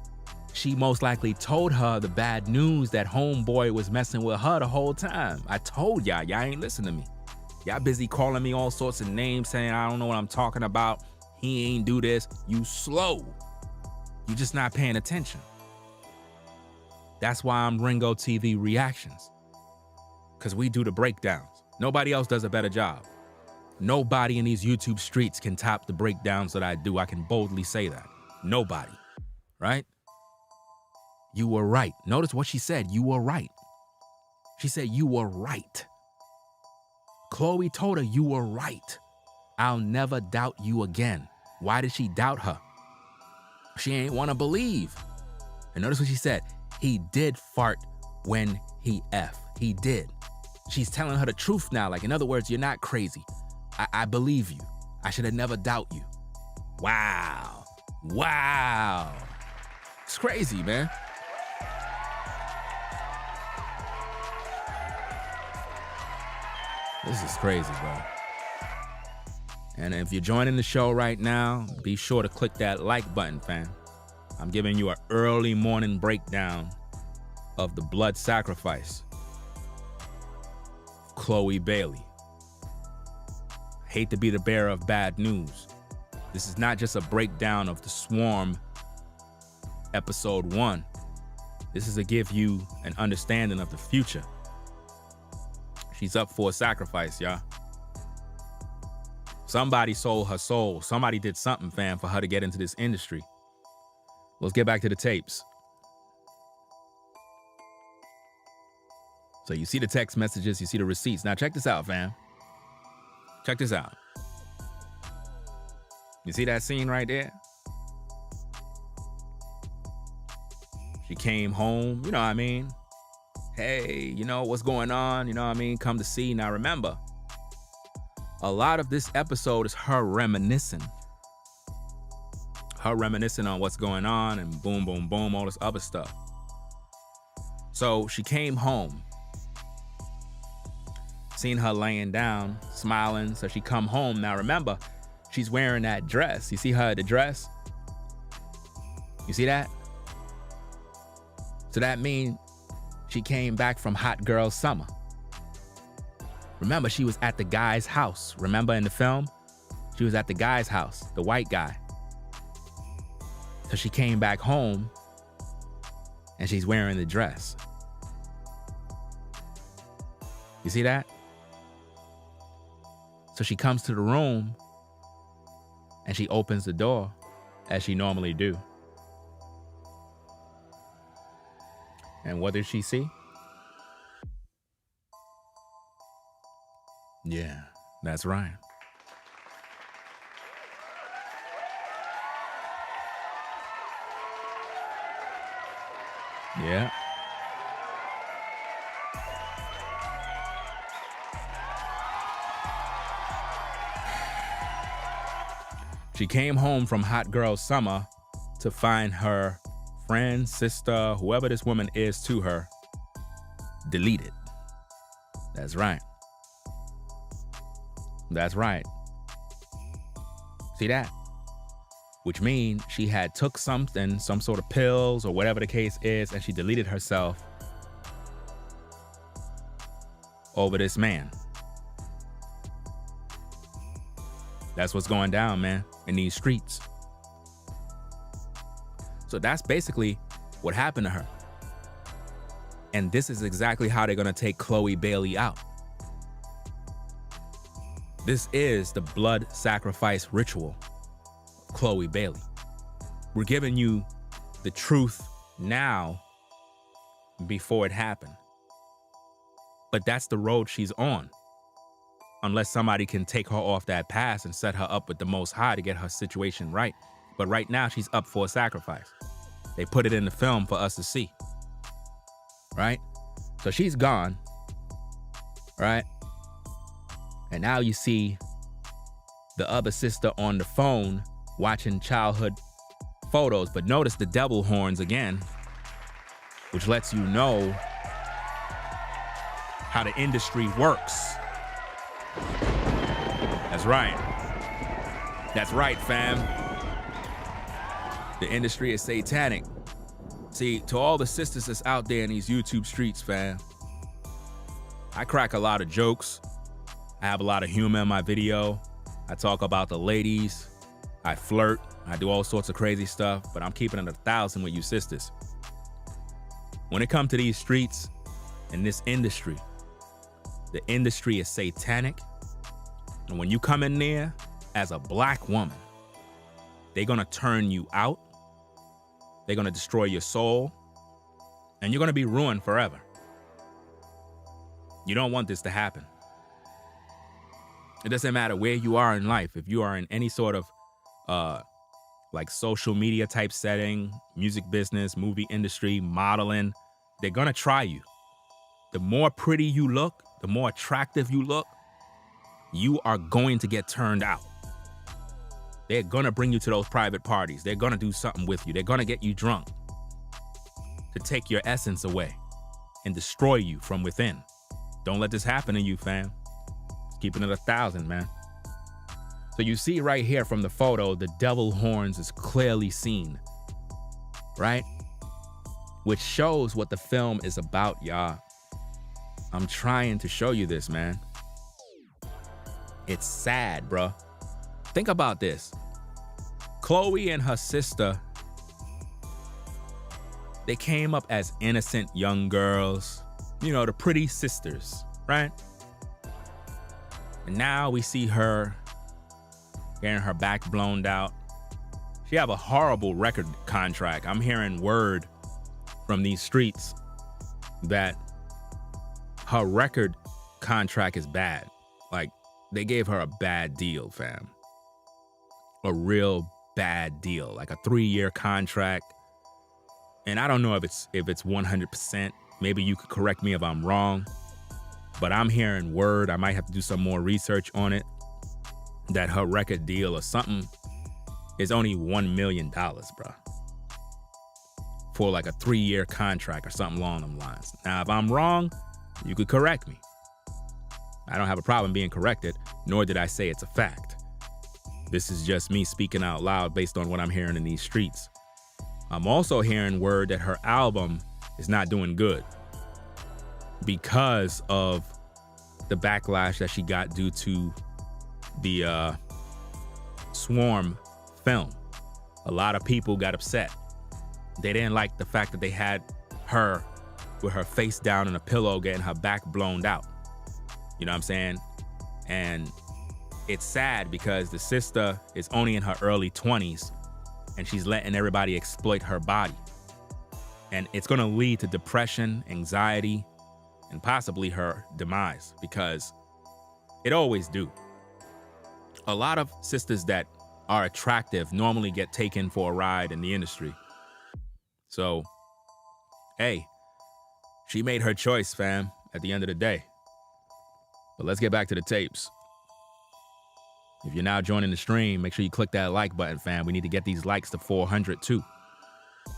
she most likely told her the bad news that homeboy was messing with her the whole time. I told y'all ain't listen to me. Y'all busy calling me all sorts of names saying I don't know what I'm talking about. He ain't do this. You slow. You just not paying attention. That's why I'm Ringo TV Reactions. Because we do the breakdowns. Nobody else does a better job. Nobody in these YouTube streets can top the breakdowns that I do. I can boldly say that. Nobody. Right? You were right. Notice what she said. You were right. She said you were right. Chloe told her you were right. I'll never doubt you again. Why did she doubt her? She ain't want to believe. And notice what she said. He did fart when he F. He did. She's telling her the truth now. Like, in other words, you're not crazy. I believe you. I should have never doubt you. Wow. Wow. It's crazy, man. This is crazy, bro. And if you're joining the show right now, be sure to click that like button, fam. I'm giving you an early morning breakdown of the blood sacrifice. Chloe Bailey. Hate to be the bearer of bad news. This is not just a breakdown of the Swarm episode 1. This is to give you an understanding of the future. She's up for a sacrifice, y'all. Somebody sold her soul. Somebody did something, fam, for her to get into this industry. Let's get back to the tapes. So you see the text messages, you see the receipts. Now check this out, fam. Check this out. You see that scene right there? She came home, you know what I mean? Hey, you know, what's going on? You know what I mean? Come to see. Now remember, a lot of this episode is her reminiscing. her reminiscing on what's going on and boom, boom, boom, all this other stuff. So she came home, seen her laying down, smiling. So she come home. Now remember, she's wearing that dress. You see her, the dress? You see that? So that means she came back from hot girl summer. Remember, she was at the guy's house. Remember in the film? She was at the guy's house, the white guy. So she came back home and she's wearing the dress. You see that? So she comes to the room and she opens the door as she normally do. And what did she see? Yeah, that's right. Yeah. She came home from hot girl summer to find her friend, sister, whoever this woman is to her, deleted. That's right. That's right. See that? Which means she had took something, some sort of pills or whatever the case is, and she deleted herself over this man. That's what's going down, man, in these streets. So that's basically what happened to her. And this is exactly how they're gonna take Chloe Bailey out. This is the blood sacrifice ritual of Chloe Bailey. We're giving you the truth now before it happened. But that's the road she's on. Unless somebody can take her off that path and set her up with the Most High to get her situation right. But right now she's up for a sacrifice. They put it in the film for us to see. Right? So she's gone. Right? And now you see the other sister on the phone watching childhood photos. But notice the devil horns again, which lets you know how the industry works. That's right. That's right, fam. The industry is satanic. See, to all the sisters that's out there in these YouTube streets, fam, I crack a lot of jokes. I have a lot of humor in my video. I talk about the ladies. I flirt. I do all sorts of crazy stuff, but I'm keeping it 1,000 with you sisters. When it comes to these streets and this industry, the industry is satanic. And when you come in there as a black woman, they're gonna turn you out. They're gonna destroy your soul. And you're gonna be ruined forever. You don't want this to happen. It doesn't matter where you are in life. If you are in any sort of like social media type setting, music business, movie industry, modeling, they're gonna try you. The more pretty you look, the more attractive you look, you are going to get turned out. They're gonna bring you to those private parties. They're gonna do something with you. They're gonna get you drunk to take your essence away and destroy you from within. Don't let this happen to you, fam. Keeping it 1,000, man. So you see right here from the photo, the devil horns is clearly seen, right? Which shows what the film is about, y'all. I'm trying to show you this, man. It's sad, bruh. Think about this. Chloe and her sister, they came up as innocent young girls, you know, the pretty sisters, right? And now we see her getting her back blown out. She have a horrible record contract. I'm hearing word from these streets that her record contract is bad. Like, they gave her a bad deal, fam. A real bad deal, like a 3-year contract. And I don't know if it's 100%. Maybe you could correct me if I'm wrong. But I'm hearing word, I might have to do some more research on it, that her record deal or something is only $1 million, bro. For like a 3-year contract or something along them lines. Now, if I'm wrong, you could correct me. I don't have a problem being corrected, nor did I say it's a fact. This is just me speaking out loud based on what I'm hearing in these streets. I'm also hearing word that her album is not doing good because of the backlash that she got due to the Swarm film. A lot of people got upset. They didn't like the fact that they had her with her face down in a pillow getting her back blown out. You know what I'm saying? And it's sad because the sister is only in her early 20s and she's letting everybody exploit her body. And it's gonna lead to depression, anxiety, and possibly her demise because it always do. A lot of sisters that are attractive normally get taken for a ride in the industry. So, hey, she made her choice, fam, at the end of the day. But let's get back to the tapes. If you're now joining the stream, make sure you click that like button, fam. We need to get these likes to 400 too,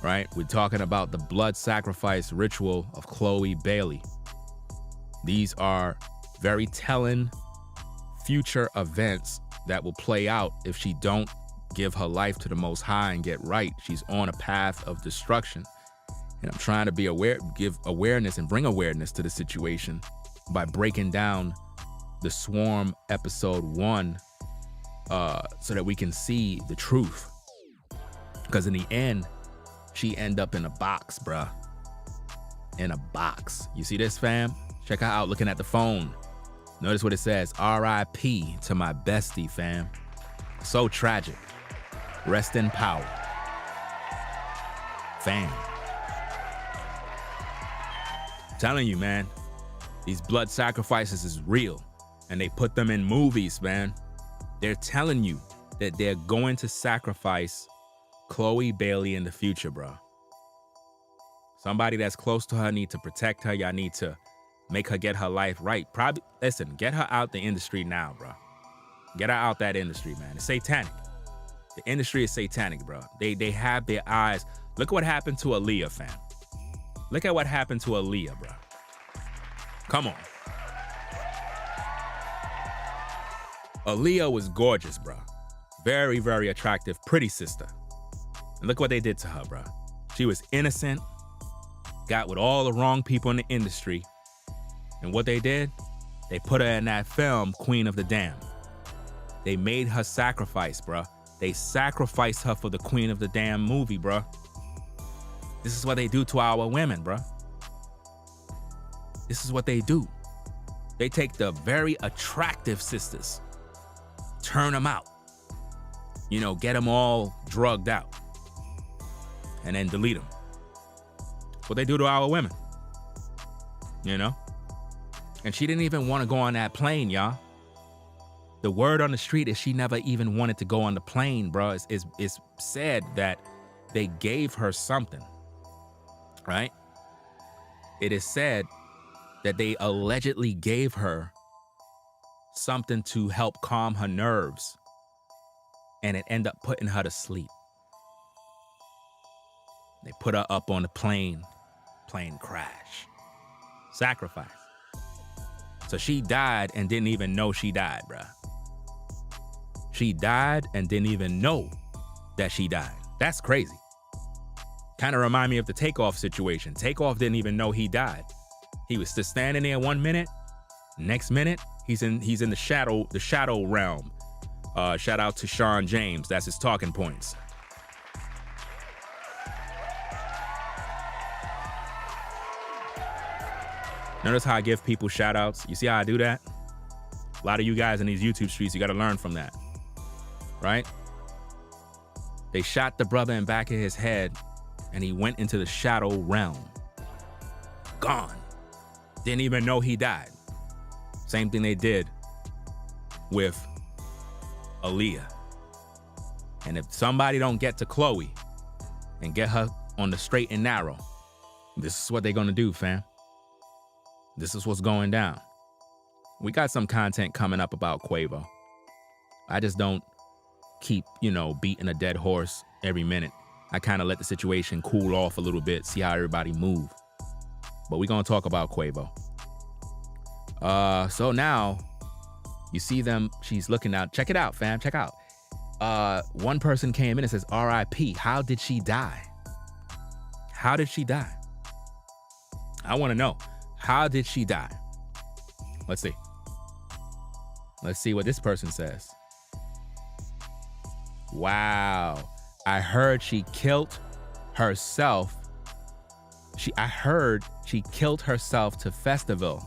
right? We're talking about the blood sacrifice ritual of Chloe Bailey. These are very telling future events that will play out if she don't give her life to the Most High and get right. She's on a path of destruction. And I'm trying to be aware, give awareness and bring awareness to the situation by breaking down the Swarm episode 1 so that we can see the truth. Because in the end, she end up in a box, bruh. In a box. You see this, fam? Check her out looking at the phone. Notice what it says, R.I.P. to my bestie, fam. So tragic. Rest in power. Fam. I'm telling you, man, these blood sacrifices is real. And they put them in movies, man. They're telling you that they're going to sacrifice Chloe Bailey in the future, bro. Somebody that's close to her need to protect her. Y'all need to make her get her life right. Probably, listen, get her out the industry now, bro. Get her out that industry, man. It's satanic. The industry is satanic, bro. They have their eyes. Look at what happened to Aaliyah, fam. Look at what happened to Aaliyah, bro. Come on. Aaliyah was gorgeous, bro. Very, very attractive, pretty sister. And look what they did to her, bro. She was innocent, got with all the wrong people in the industry. And what they did, they put her in that film, Queen of the Damned. They made her sacrifice, bro. They sacrificed her for the Queen of the Damned movie, bro. This is what they do to our women, bro. This is what they do. They take the very attractive sisters, turn them out, you know, get them all drugged out, and then delete them. That's what they do to our women, you know? And she didn't even want to go on that plane, y'all. The word on the street is she never even wanted to go on the plane, bro. It's said that they gave her something, right? It is said that they allegedly gave her something to help calm her nerves, and it ended up putting her to sleep. They put her up on the plane crash. Sacrifice. So she died and didn't even know she died, bruh. She died and didn't even know that she died. That's crazy. Kind of remind me of the Takeoff situation. Takeoff didn't even know he died. He was just standing there 1 minute. Next minute, he's in the shadow realm. Shout out to Sean James. That's his talking points. Notice how I give people shout outs? You see how I do that? A lot of you guys in these YouTube streets, you got to learn from that, right? They shot the brother in the back of his head and he went into the shadow realm. Gone. Didn't even know he died. Same thing they did with Aaliyah. And if somebody don't get to Chloe and get her on the straight and narrow, this is what they're gonna do, fam. This is what's going down. We got some content coming up about Quavo. I just don't keep, beating a dead horse every minute. I kind of let the situation cool off a little bit, see how everybody move. But we're going to talk about Quavo. So now you see them, she's looking out. Check it out, fam, check out. One person came in and says, R.I.P. How did she die? How did she die? I want to know. How did she die? Let's see. Let's see what this person says. Wow. I heard she killed herself. I heard she killed herself to festival.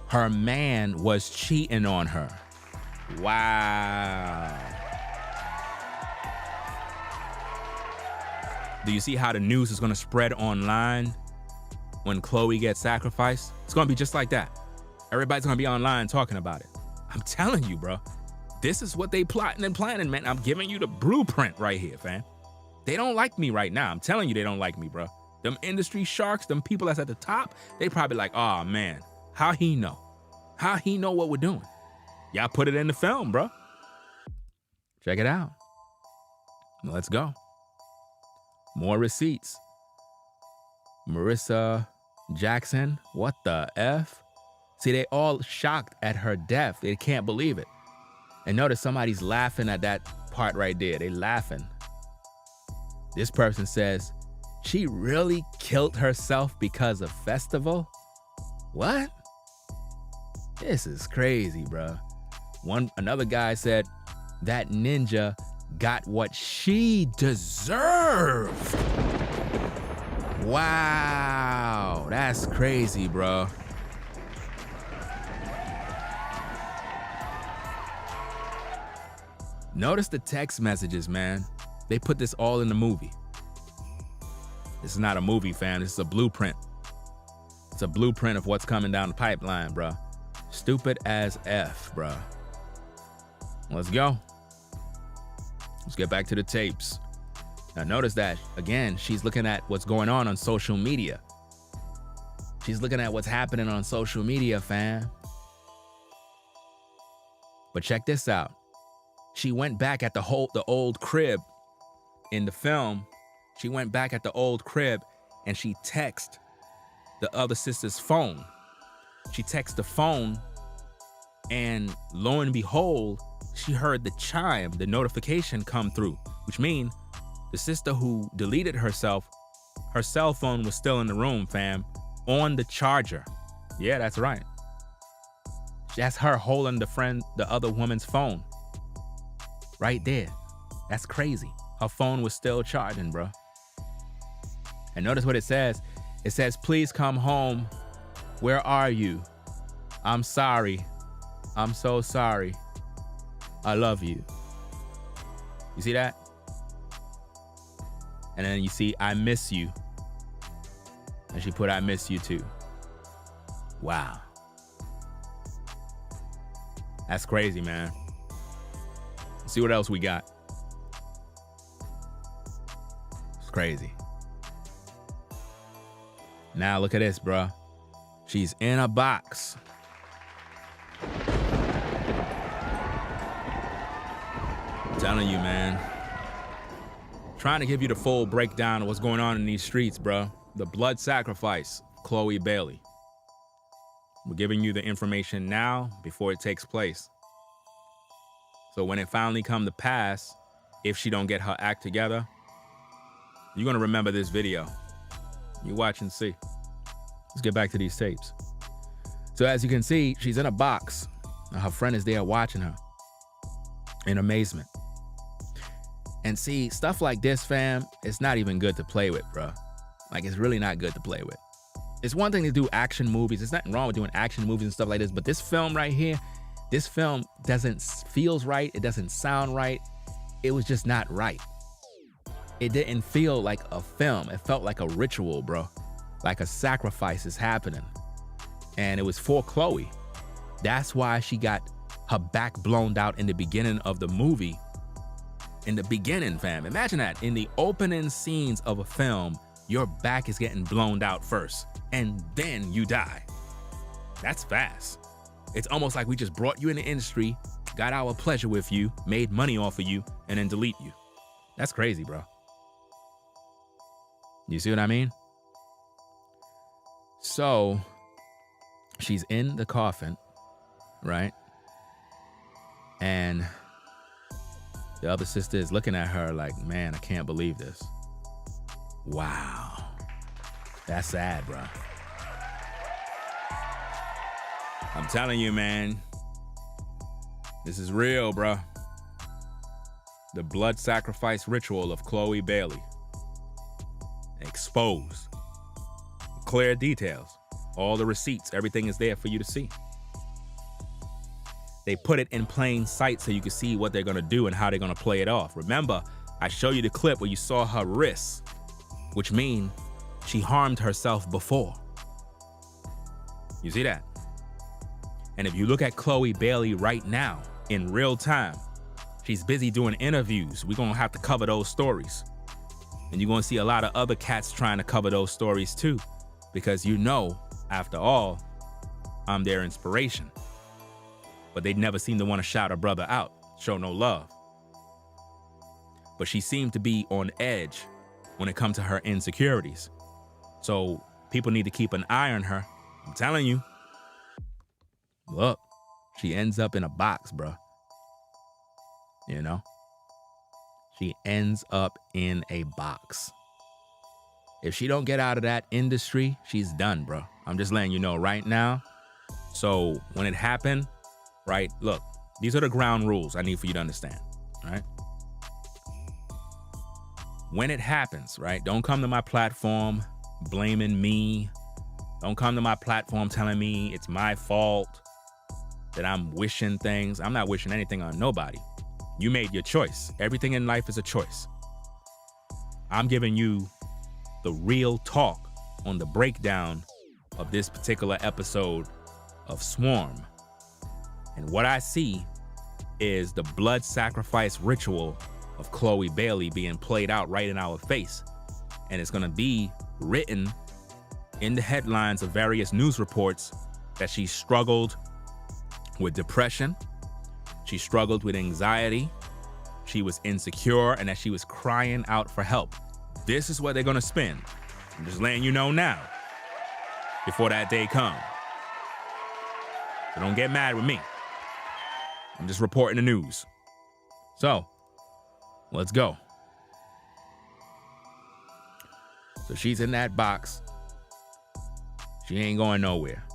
Her man was cheating on her. Wow. Do you see how the news is going to spread online when Chloe gets sacrificed? It's going to be just like that. Everybody's going to be online talking about it. I'm telling you, bro. This is what they plotting and planning, man. I'm giving you the blueprint right here, fam. They don't like me right now. I'm telling you, they don't like me, bro. Them industry sharks, them people that's at the top, they probably like, oh, man, how he know? How he know what we're doing? Y'all put it in the film, bro. Check it out. Let's go. More receipts. Marissa Jackson, what the F? See, they all shocked at her death. They can't believe it. And notice somebody's laughing at that part right there. They laughing. This person says, she really killed herself because of festival? What? This is crazy, bro. Another guy said, that ninja got what she deserved. Wow, that's crazy, bro. Notice the text messages, man. They put this all in the movie. This is not a movie, fam. This is a blueprint. It's a blueprint of what's coming down the pipeline, bro. Stupid as F, bro. Let's go. Let's get back to the tapes. Now notice that, again, she's looking at what's going on social media. She's looking at what's happening on social media, fam. But check this out. She went back at the old crib in the film. She went back at the old crib and she texted the other sister's phone. She texted the phone and lo and behold, she heard the chime, the notification come through, which means the sister who deleted herself, her cell phone was still in the room, fam, on the charger. Yeah, that's right. That's her holding the other woman's phone. Right there. That's crazy. Her phone was still charging, bro. And notice what it says. It says, please come home. Where are you? I'm sorry. I'm so sorry. I love you. You see that? And then you see, I miss you. And she put, I miss you too. Wow. That's crazy, man. Let's see what else we got. It's crazy. Now look at this, bro. She's in a box. I'm telling you, man. Trying to give you the full breakdown of what's going on in these streets, bro. The blood sacrifice, Chloe Bailey. We're giving you the information now before it takes place. So when it finally come to pass, if she don't get her act together, you're gonna remember this video. You watch and see. Let's get back to these tapes. So as you can see, she's in a box. Her friend is there watching her in amazement. And see, stuff like this, fam, it's not even good to play with, bro. Like, it's really not good to play with. It's one thing to do action movies. There's nothing wrong with doing action movies and stuff like this, but this film right here, this film feels right. It doesn't sound right. It was just not right. It didn't feel like a film. It felt like a ritual, bro. Like a sacrifice is happening. And it was for Chloe. That's why she got her back blown out in the beginning of the movie. In the beginning, fam. Imagine that. In the opening scenes of a film, your back is getting blown out first. And then you die. That's fast. It's almost like we just brought you in the industry, got our pleasure with you, made money off of you, and then delete you. That's crazy, bro. You see what I mean? So she's in the coffin, right? And the other sister is looking at her like, man, I can't believe this. Wow. That's sad, bro. I'm telling you, man. This is real, bro. The blood sacrifice ritual of Chloe Bailey. Exposed. Clear details. All the receipts, everything is there for you to see. They put it in plain sight so you can see what they're gonna do and how they're gonna play it off. Remember, I showed you the clip where you saw her wrists, which means she harmed herself before. You see that? And if you look at Chloe Bailey right now, in real time, she's busy doing interviews. We're gonna have to cover those stories. And you're gonna see a lot of other cats trying to cover those stories too, because you know, after all, I'm their inspiration. But they never seem to want to shout a brother out, show no love. But she seemed to be on edge when it comes to her insecurities. So people need to keep an eye on her. I'm telling you. Look, she ends up in a box, bro. You know? She ends up in a box. If she don't get out of that industry, she's done, bro. I'm just letting you know right now. So when it happened, right, look, these are the ground rules I need for you to understand, all right? When it happens, right, don't come to my platform blaming me. Don't come to my platform telling me it's my fault, that I'm wishing things. I'm not wishing anything on nobody. You made your choice. Everything in life is a choice. I'm giving you the real talk on the breakdown of this particular episode of Swarm. And what I see is the blood sacrifice ritual of Chloe Bailey being played out right in our face. And it's gonna be written in the headlines of various news reports that she struggled with depression, she struggled with anxiety, she was insecure, and that she was crying out for help. This is what they're gonna spin. I'm just letting you know now, before that day comes. So don't get mad with me. I'm just reporting the news. So, let's go. So she's in that box. She ain't going nowhere.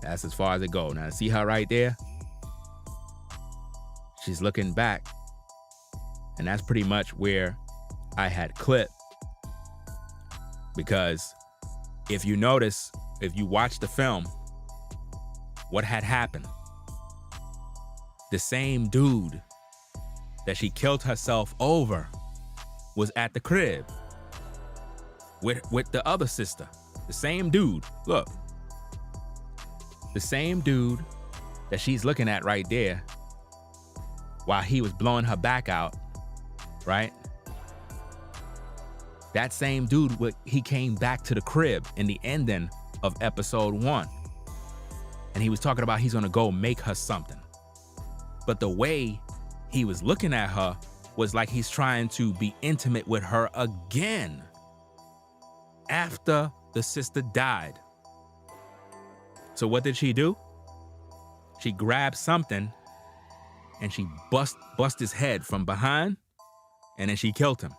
That's as far as it goes. Now, see her right there? She's looking back. And that's pretty much where I had clipped. Because if you notice, if you watch the film, what had happened? The same dude that she killed herself over was at the crib with the other sister. The same dude. Look. The same dude that she's looking at right there while he was blowing her back out, right? That same dude, he came back to the crib in the ending of episode 1. And he was talking about he's gonna go make her something. But the way he was looking at her was like he's trying to be intimate with her again after the sister died. So what did she do? She grabbed something and she bust his head from behind, and then she killed him.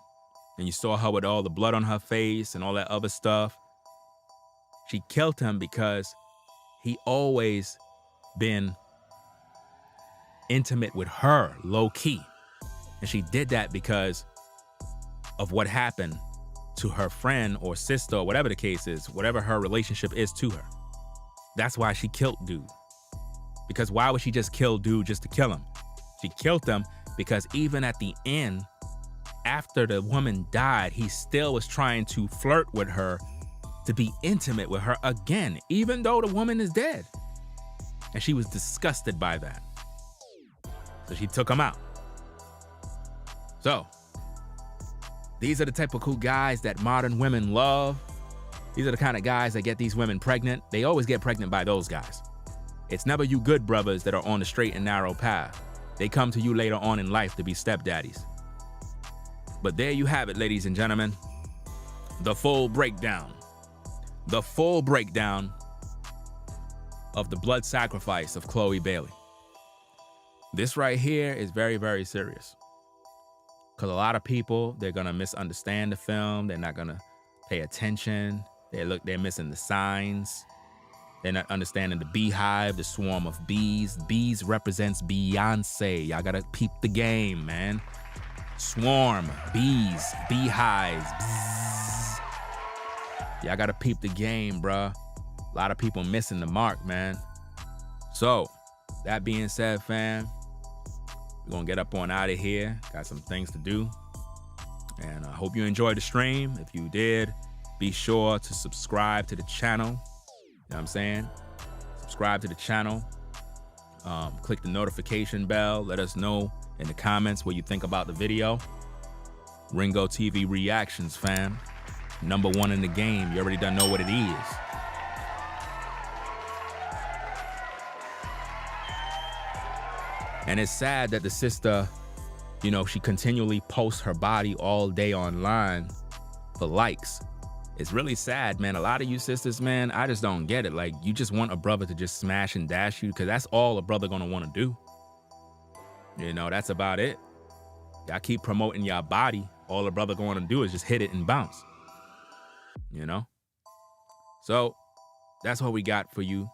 And you saw her with all the blood on her face and all that other stuff. She killed him because he always been intimate with her, low key. And she did that because of what happened to her friend or sister or whatever the case is, whatever her relationship is to her. That's why she killed dude. Because why would she just kill dude just to kill him? She killed him because even at the end, after the woman died, he still was trying to flirt with her, to be intimate with her again, even though the woman is dead. And she was disgusted by that. So she took him out. So, these are the typical guys that modern women love. These are the kind of guys that get these women pregnant. They always get pregnant by those guys. It's never you good brothers that are on the straight and narrow path. They come to you later on in life to be stepdaddies. But there you have it, ladies and gentlemen. The full breakdown. The full breakdown of the blood sacrifice of Chloe Bailey. This right here is very, very serious. Because a lot of people, they're going to misunderstand the film. They're not going to pay attention. They're missing the signs. They're not understanding the beehive, the swarm of bees. Bees represents Beyonce. Y'all got to peep the game, man. Swarm, bees, beehives. Bzzz. Y'all got to peep the game, bruh. A lot of people missing the mark, man. So, that being said, fam, we're going to get up on out of here. Got some things to do. And I hope you enjoyed the stream. If you did, be sure to subscribe to the channel. You know what I'm saying? Subscribe to the channel. Click the notification bell. Let us know in the comments what you think about the video. Ringo TV Reactions, fam. #1 in the game. You already done know what it is. And it's sad that the sister, you know, she continually posts her body all day online for likes. It's really sad, man. A lot of you sisters, man, I just don't get it. Like, you just want a brother to just smash and dash you because that's all a brother gonna want to do. You know, that's about it. Y'all keep promoting your body. All a brother going to do is just hit it and bounce. You know? So, that's what we got for you.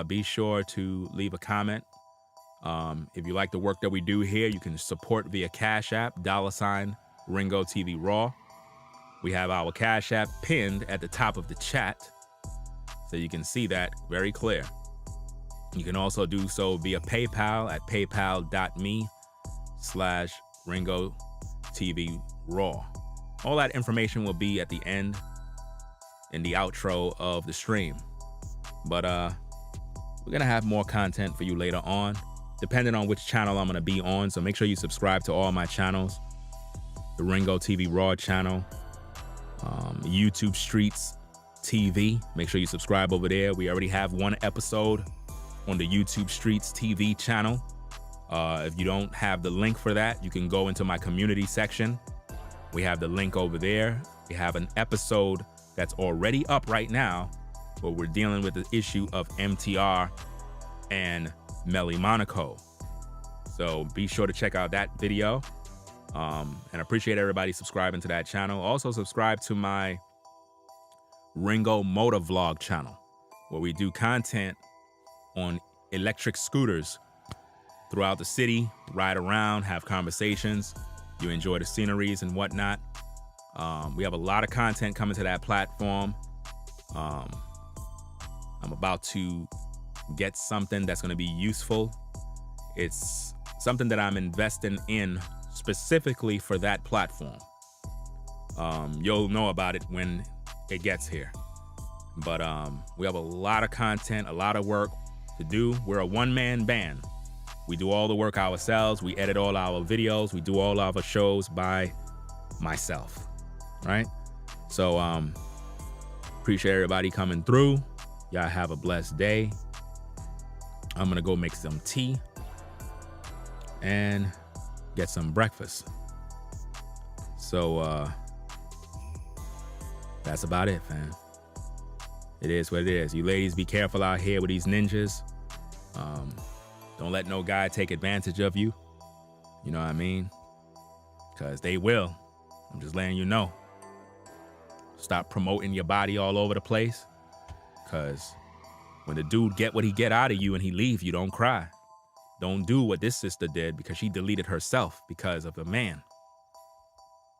Be sure to leave a comment. If you like the work that we do here, you can support via Cash App, $ Ringo TV Raw. We have our Cash App pinned at the top of the chat, so you can see that very clear. You can also do so via PayPal at paypal.me/Ringo TV Raw. All that information will be at the end in the outro of the stream. But we're gonna have more content for you later on, depending on which channel I'm gonna be on. So make sure you subscribe to all my channels. The Ringo TV Raw channel, YouTube Streets TV. Make sure you subscribe over there. We already have 1 episode on the YouTube Streets TV channel. If you don't have the link for that, you can go into my community section. We have the link over there. We have an episode that's already up right now where we're dealing with the issue of MTR and Melly Monaco. So be sure to check out that video. And appreciate everybody subscribing to that channel. Also subscribe to my Ringo Motor Vlog channel, where we do content on electric scooters throughout the city, ride around, have conversations. You enjoy the sceneries and whatnot. We have a lot of content coming to that platform. I'm about to get something that's going to be useful. It's something that I'm investing in specifically for that platform. You'll know about it when it gets here. But we have a lot of content, a lot of work to do. We're a one-man band. We do all the work ourselves. We edit all our videos. We do all our shows by myself, right? So appreciate everybody coming through. Y'all have a blessed day. I'm gonna go make some tea and get some breakfast. So that's about it, fam. It is what it is. You ladies, be careful out here with these ninjas. Don't let no guy take advantage of you. You know what I mean? Because they will. I'm just letting you know. Stop promoting your body all over the place. Because when the dude get what he get out of you and he leave, you don't cry. Don't do what this sister did, because she deleted herself because of a man.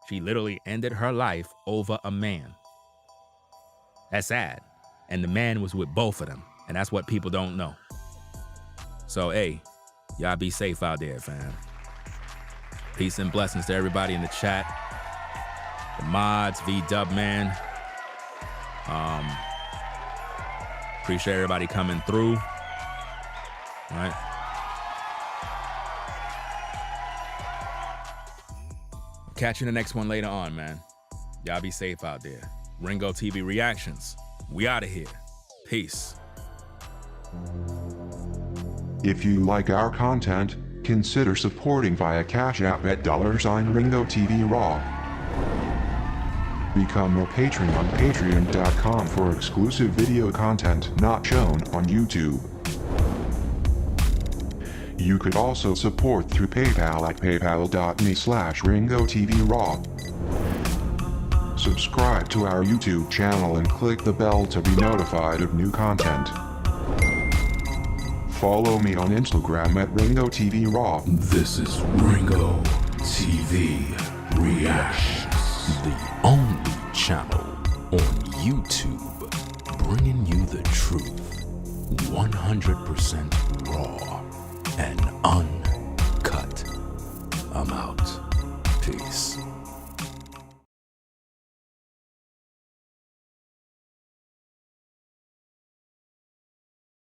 She literally ended her life over a man. That's sad. And the man was with both of them. And that's what people don't know. So, hey, y'all be safe out there, fam. Peace and blessings to everybody in the chat. The mods, V-Dub, man. Appreciate everybody coming through. All right. Catch you in the next one later on, man. Y'all be safe out there. Ringo TV Reactions. We out of here. Peace. If you like our content, Consider supporting via Cash App at $Ringo TV Raw. Become a patron on patreon.com for exclusive video content not shown on YouTube. You could also support through PayPal at paypal.me/RingoTVRaw. Subscribe to our YouTube channel and click the bell to be notified of new content. Follow me on Instagram at Ringo TV Raw. This is Ringo TV Reactions, the only channel on YouTube bringing you the truth 100% raw and uncut. I'm out. Peace.